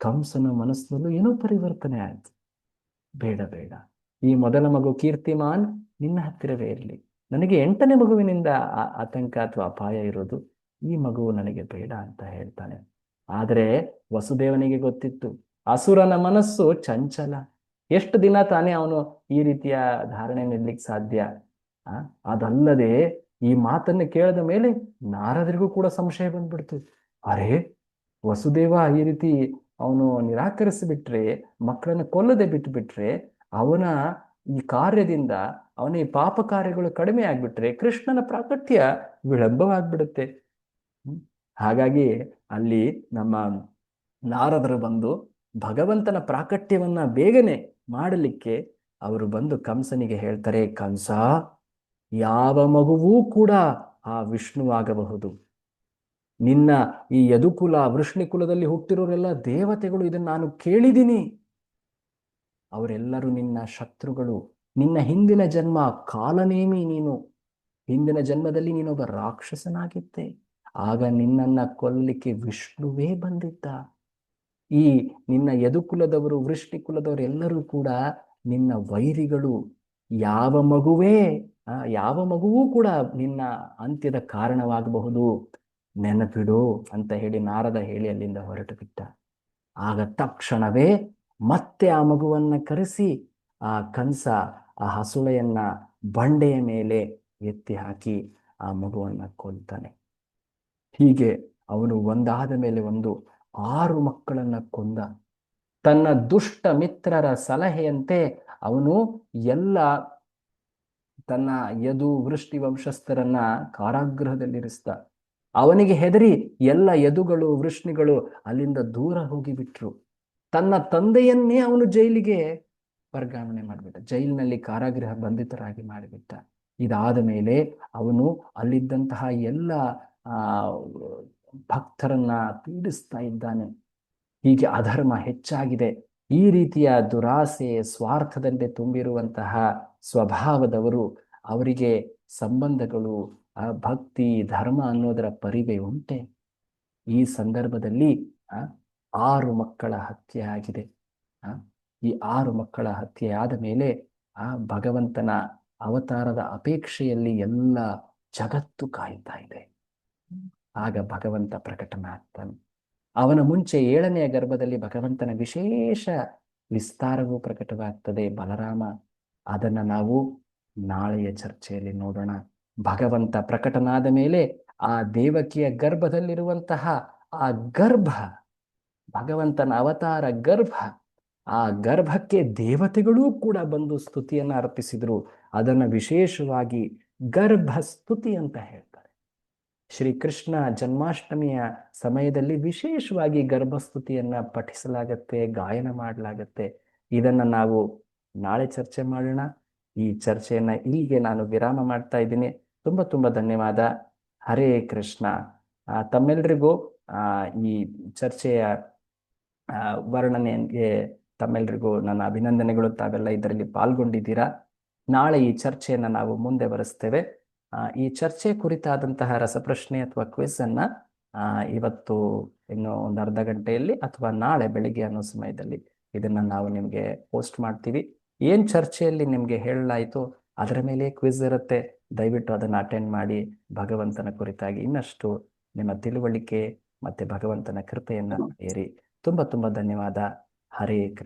ಕಂಸನ ಮನಸ್ಸಿನಲ್ಲೂ ಏನೋ ಪರಿವರ್ತನೆ ಆಯ್ತು. ಬೇಡ ಬೇಡ, ಈ ಮೊದಲ ಮಗು ಕೀರ್ತಿಮಾನ್ ನಿನ್ನ ಹತ್ತಿರವೇ ಇರಲಿ, ನನಗೆ 8ನೇ ಮಗುವಿನಿಂದ ಆತಂಕ ಅಥವಾ ಅಪಾಯ ಇರೋದು, ಈ ಮಗುವು ನನಗೆ ಬೇಡ ಅಂತ ಹೇಳ್ತಾನೆ. ಆದರೆ ವಸುದೇವನಿಗೆ ಗೊತ್ತಿತ್ತು, ಅಸುರನ ಮನಸ್ಸು ಚಂಚಲ, ಎಷ್ಟು ದಿನ ತಾನೇ ಅವನು ಈ ರೀತಿಯ ಧಾರಣೆ ನಿಲ್ಲಕ್ಕೆ ಸಾಧ್ಯ? ಅದಲ್ಲದೆ ಈ ಮಾತನ್ನು ಕೇಳಿದ ಮೇಲೆ ನಾರದರಿಗೂ ಕೂಡ ಸಂಶಯ ಬಂದ್ಬಿಡ್ತು. ಅರೆ, ವಸುದೇವ ಈ ರೀತಿ ಅವನು ನಿರಾಕರಿಸಿಬಿಟ್ರೆ, ಮಕ್ಕಳನ್ನು ಕೊಲ್ಲದೆ ಬಿಟ್ಟುಬಿಟ್ರೆ, ಅವನ ಈ ಕಾರ್ಯದಿಂದ ಅವನ ಈ ಪಾಪ ಕಾರ್ಯಗಳು ಕಡಿಮೆ ಆಗ್ಬಿಟ್ರೆ ಕೃಷ್ಣನ ಪ್ರಾಕಟ್ಯ ವಿಳಂಬವಾಗ್ಬಿಡುತ್ತೆ. ಹಾಗಾಗಿ ಅಲ್ಲಿ ನಮ್ಮ ನಾರದರು ಬಂದು ಭಗವಂತನ ಪ್ರಾಕಟ್ಯವನ್ನ ಬೇಗನೆ ಮಾಡಲಿಕ್ಕೆ ಅವರು ಬಂದು ಕಂಸನಿಗೆ ಹೇಳ್ತಾರೆ, ಕಂಸ, ಯಾವ ಮಗುವೂ ಕೂಡ ಆ ವಿಷ್ಣುವಾಗಬಹುದು. ನಿನ್ನ ಈ ಯದುಕುಲ ವೃಷ್ಣಿಕುಲದಲ್ಲಿ ಹುಟ್ಟಿರೋರೆಲ್ಲ ದೇವತೆಗಳು, ಇದನ್ನು ನಾನು ಕೇಳಿದ್ದೀನಿ. ಅವರೆಲ್ಲರೂ ನಿನ್ನ ಶತ್ರುಗಳು. ನಿನ್ನ ಹಿಂದಿನ ಜನ್ಮ ಕಾಲನೇಮಿ, ನೀನು ಹಿಂದಿನ ಜನ್ಮದಲ್ಲಿ ನೀನೊಬ್ಬ ರಾಕ್ಷಸನಾಗಿದ್ದೆ. ಆಗ ನಿನ್ನನ್ನ ಕೊಲ್ಲಲಿಕ್ಕೆ ವಿಷ್ಣುವೇ ಬಂದಿದ್ದ. ಈ ನಿನ್ನ ಯದುಕುಲದವರು, ವೃಷ್ಣಿಕುಲದವರು ಎಲ್ಲರೂ ಕೂಡ ನಿನ್ನ ವೈರಿಗಳು. ಯಾವ ಮಗುವೂ ಕೂಡ ನಿನ್ನ ಅಂತ್ಯದ ಕಾರಣವಾಗಬಹುದು, ನೆನಪಿಡು ಅಂತ ಹೇಳಿ ನಾರದ ಹೇಳಿ ಅಲ್ಲಿಂದ ಹೊರಟು ಬಿಟ್ಟ. ಆಗ ತಕ್ಷಣವೇ ಮತ್ತೆ ಆ ಮಗುವನ್ನ ಕರೆಸಿ ಆ ಕಂಸ ಆ ಹಸುಳೆಯನ್ನ ಬಂಡೆಯ ಮೇಲೆ ಎತ್ತಿ ಹಾಕಿ ಆ ಮಗುವನ್ನ ಕೊಲ್ತಾನೆ. ಹೀಗೆ ಅವನು ಒಂದಾದ ಮೇಲೆ ಒಂದು 6 ಮಕ್ಕಳನ್ನ ಕೊಂದ. ತನ್ನ ದುಷ್ಟ ಮಿತ್ರರ ಸಲಹೆಯಂತೆ ಅವನು ಎಲ್ಲ ತನ್ನ ಯದು ವೃಷ್ಟಿ ವಂಶಸ್ಥರನ್ನ ಕಾರಾಗೃಹದಲ್ಲಿರಿಸಿದ. ಅವನಿಗೆ ಹೆದರಿ ಎಲ್ಲ ಯದುಗಳು ವೃಷ್ಣಿಗಳು ಅಲ್ಲಿಂದ ದೂರ ಹೋಗಿಬಿಟ್ರು. ತನ್ನ ತಂದೆಯನ್ನೇ ಅವನು ಜೈಲಿಗೆ ವರ್ಗಾವಣೆ ಮಾಡಿಬಿಟ್ಟ, ಜೈಲಿನಲ್ಲಿ ಕಾರಾಗೃಹ ಬಂಧಿತರಾಗಿ ಮಾಡಿಬಿಟ್ಟ. ಇದಾದ ಮೇಲೆ ಅವನು ಅಲ್ಲಿದ್ದಂತಹ ಎಲ್ಲ ಭಕ್ತರನ್ನ ಪೀಡಿಸ್ತಾ ಇದ್ದಾನೆ. ಹೀಗೆ ಅಧರ್ಮ ಹೆಚ್ಚಾಗಿದೆ. ಈ ರೀತಿಯ ದುರಾಸೆ ಸ್ವಾರ್ಥದಲ್ಲಿ ತುಂಬಿರುವಂತಹ ಸ್ವಭಾವದವರು, ಅವರಿಗೆ ಸಂಬಂಧಗಳು, ಭಕ್ತಿ ಧರ್ಮ ಅನ್ನೋದರ ಪರಿವೆ ಉಂಟೆ? ಈ ಸಂದರ್ಭದಲ್ಲಿ 6 ಮಕ್ಕಳ ಹತ್ಯೆ ಆಗಿದೆ. ಈ 6 ಮಕ್ಕಳ ಹತ್ಯೆ ಆದ ಮೇಲೆ ಭಗವಂತನ ಅವತಾರದ ಅಪೇಕ್ಷೆಯಲ್ಲಿ ಎಲ್ಲ ಜಗತ್ತು ಕಾಯ್ತಾ ಇದೆ. ಆಗ ಭಗವಂತ ಪ್ರಕಟನಾಗ್ತಾನೆ. ಅವನ ಮುಂಚೆ 7ನೆಯ ಗರ್ಭದಲ್ಲಿ ಭಗವಂತನ ವಿಶೇಷ ವಿಸ್ತಾರವೂ ಪ್ರಕಟವಾಗ್ತದೆ, ಬಲರಾಮ. ಅದನ್ನ ನಾವು ನಾಳೆಯ ಚರ್ಚೆಯಲ್ಲಿ ನೋಡೋಣ. ಭಗವಂತ ಪ್ರಕಟನಾದ ಮೇಲೆ ಆ ದೇವಕಿಯ ಗರ್ಭದಲ್ಲಿರುವಂತಹ ಆ ಗರ್ಭ, ಭಗವಂತನ ಅವತಾರ ಗರ್ಭ, ಆ ಗರ್ಭಕ್ಕೆ ದೇವತೆಗಳೂ ಕೂಡ ಬಂದು ಸ್ತುತಿಯನ್ನು ಅರ್ಪಿಸಿದ್ರು. ಅದನ್ನು ವಿಶೇಷವಾಗಿ ಗರ್ಭಸ್ತುತಿ ಅಂತ ಹೇಳ್ತಾರೆ. ಶ್ರೀಕೃಷ್ಣ ಜನ್ಮಾಷ್ಟಮಿಯ ಸಮಯದಲ್ಲಿ ವಿಶೇಷವಾಗಿ ಗರ್ಭಸ್ತುತಿಯನ್ನ ಪಠಿಸಲಾಗತ್ತೆ, ಗಾಯನ ಮಾಡಲಾಗತ್ತೆ. ಇದನ್ನ ನಾವು ನಾಳೆ ಚರ್ಚೆ ಮಾಡೋಣ. ಈ ಚರ್ಚೆಯನ್ನ ಇಲ್ಲಿಗೆ ನಾನು ವಿರಾಮ ಮಾಡ್ತಾ ಇದ್ದೀನಿ. ತುಂಬ ಧನ್ಯವಾದ. ಹರೇ ಕೃಷ್ಣ. ತಮ್ಮೆಲ್ಲರಿಗೂ ಈ ಚರ್ಚೆಯ ವರ್ಣನೆಗೆ ತಮ್ಮೆಲ್ಲರಿಗೂ ನನ್ನ ಅಭಿನಂದನೆಗಳು. ತಾವೆಲ್ಲ ಇದರಲ್ಲಿ ಪಾಲ್ಗೊಂಡಿದ್ದೀರಾ. ನಾಳೆ ಈ ಚರ್ಚೆಯನ್ನು ನಾವು ಮುಂದೆ ಬರೆಸ್ತೇವೆ. ಈ ಚರ್ಚೆ ಕುರಿತಾದಂತಹ ರಸಪ್ರಶ್ನೆ ಅಥವಾ ಕ್ವಿಜ್ ಅನ್ನ ಇವತ್ತು ಇನ್ನು ಒಂದು ಅರ್ಧ ಗಂಟೆಯಲ್ಲಿ ಅಥವಾ ನಾಳೆ ಬೆಳಿಗ್ಗೆ ಅನ್ನೋ ಸಮಯದಲ್ಲಿ ಇದನ್ನ ನಾವು ನಿಮಗೆ ಪೋಸ್ಟ್ ಮಾಡ್ತೀವಿ. ಏನ್ ಚರ್ಚೆಯಲ್ಲಿ ನಿಮ್ಗೆ ಹೇಳಲಾಯಿತು ಅದರ ಮೇಲೆ ಕ್ವಿಜ್ ಇರುತ್ತೆ. ದಯವಿಟ್ಟು ಅದನ್ನು ಅಟೆಂಡ್ ಮಾಡಿ ಭಗವಂತನ ಕುರಿತಾಗಿ ಇನ್ನಷ್ಟು ನಿಮ್ಮ ತಿಳುವಳಿಕೆ ಮತ್ತೆ ಭಗವಂತನ ಕೃಪೆಯನ್ನ ಏರಿ. ತುಂಬ ಧನ್ಯವಾದ. ಹರೇ ಕೃಷ್ಣ.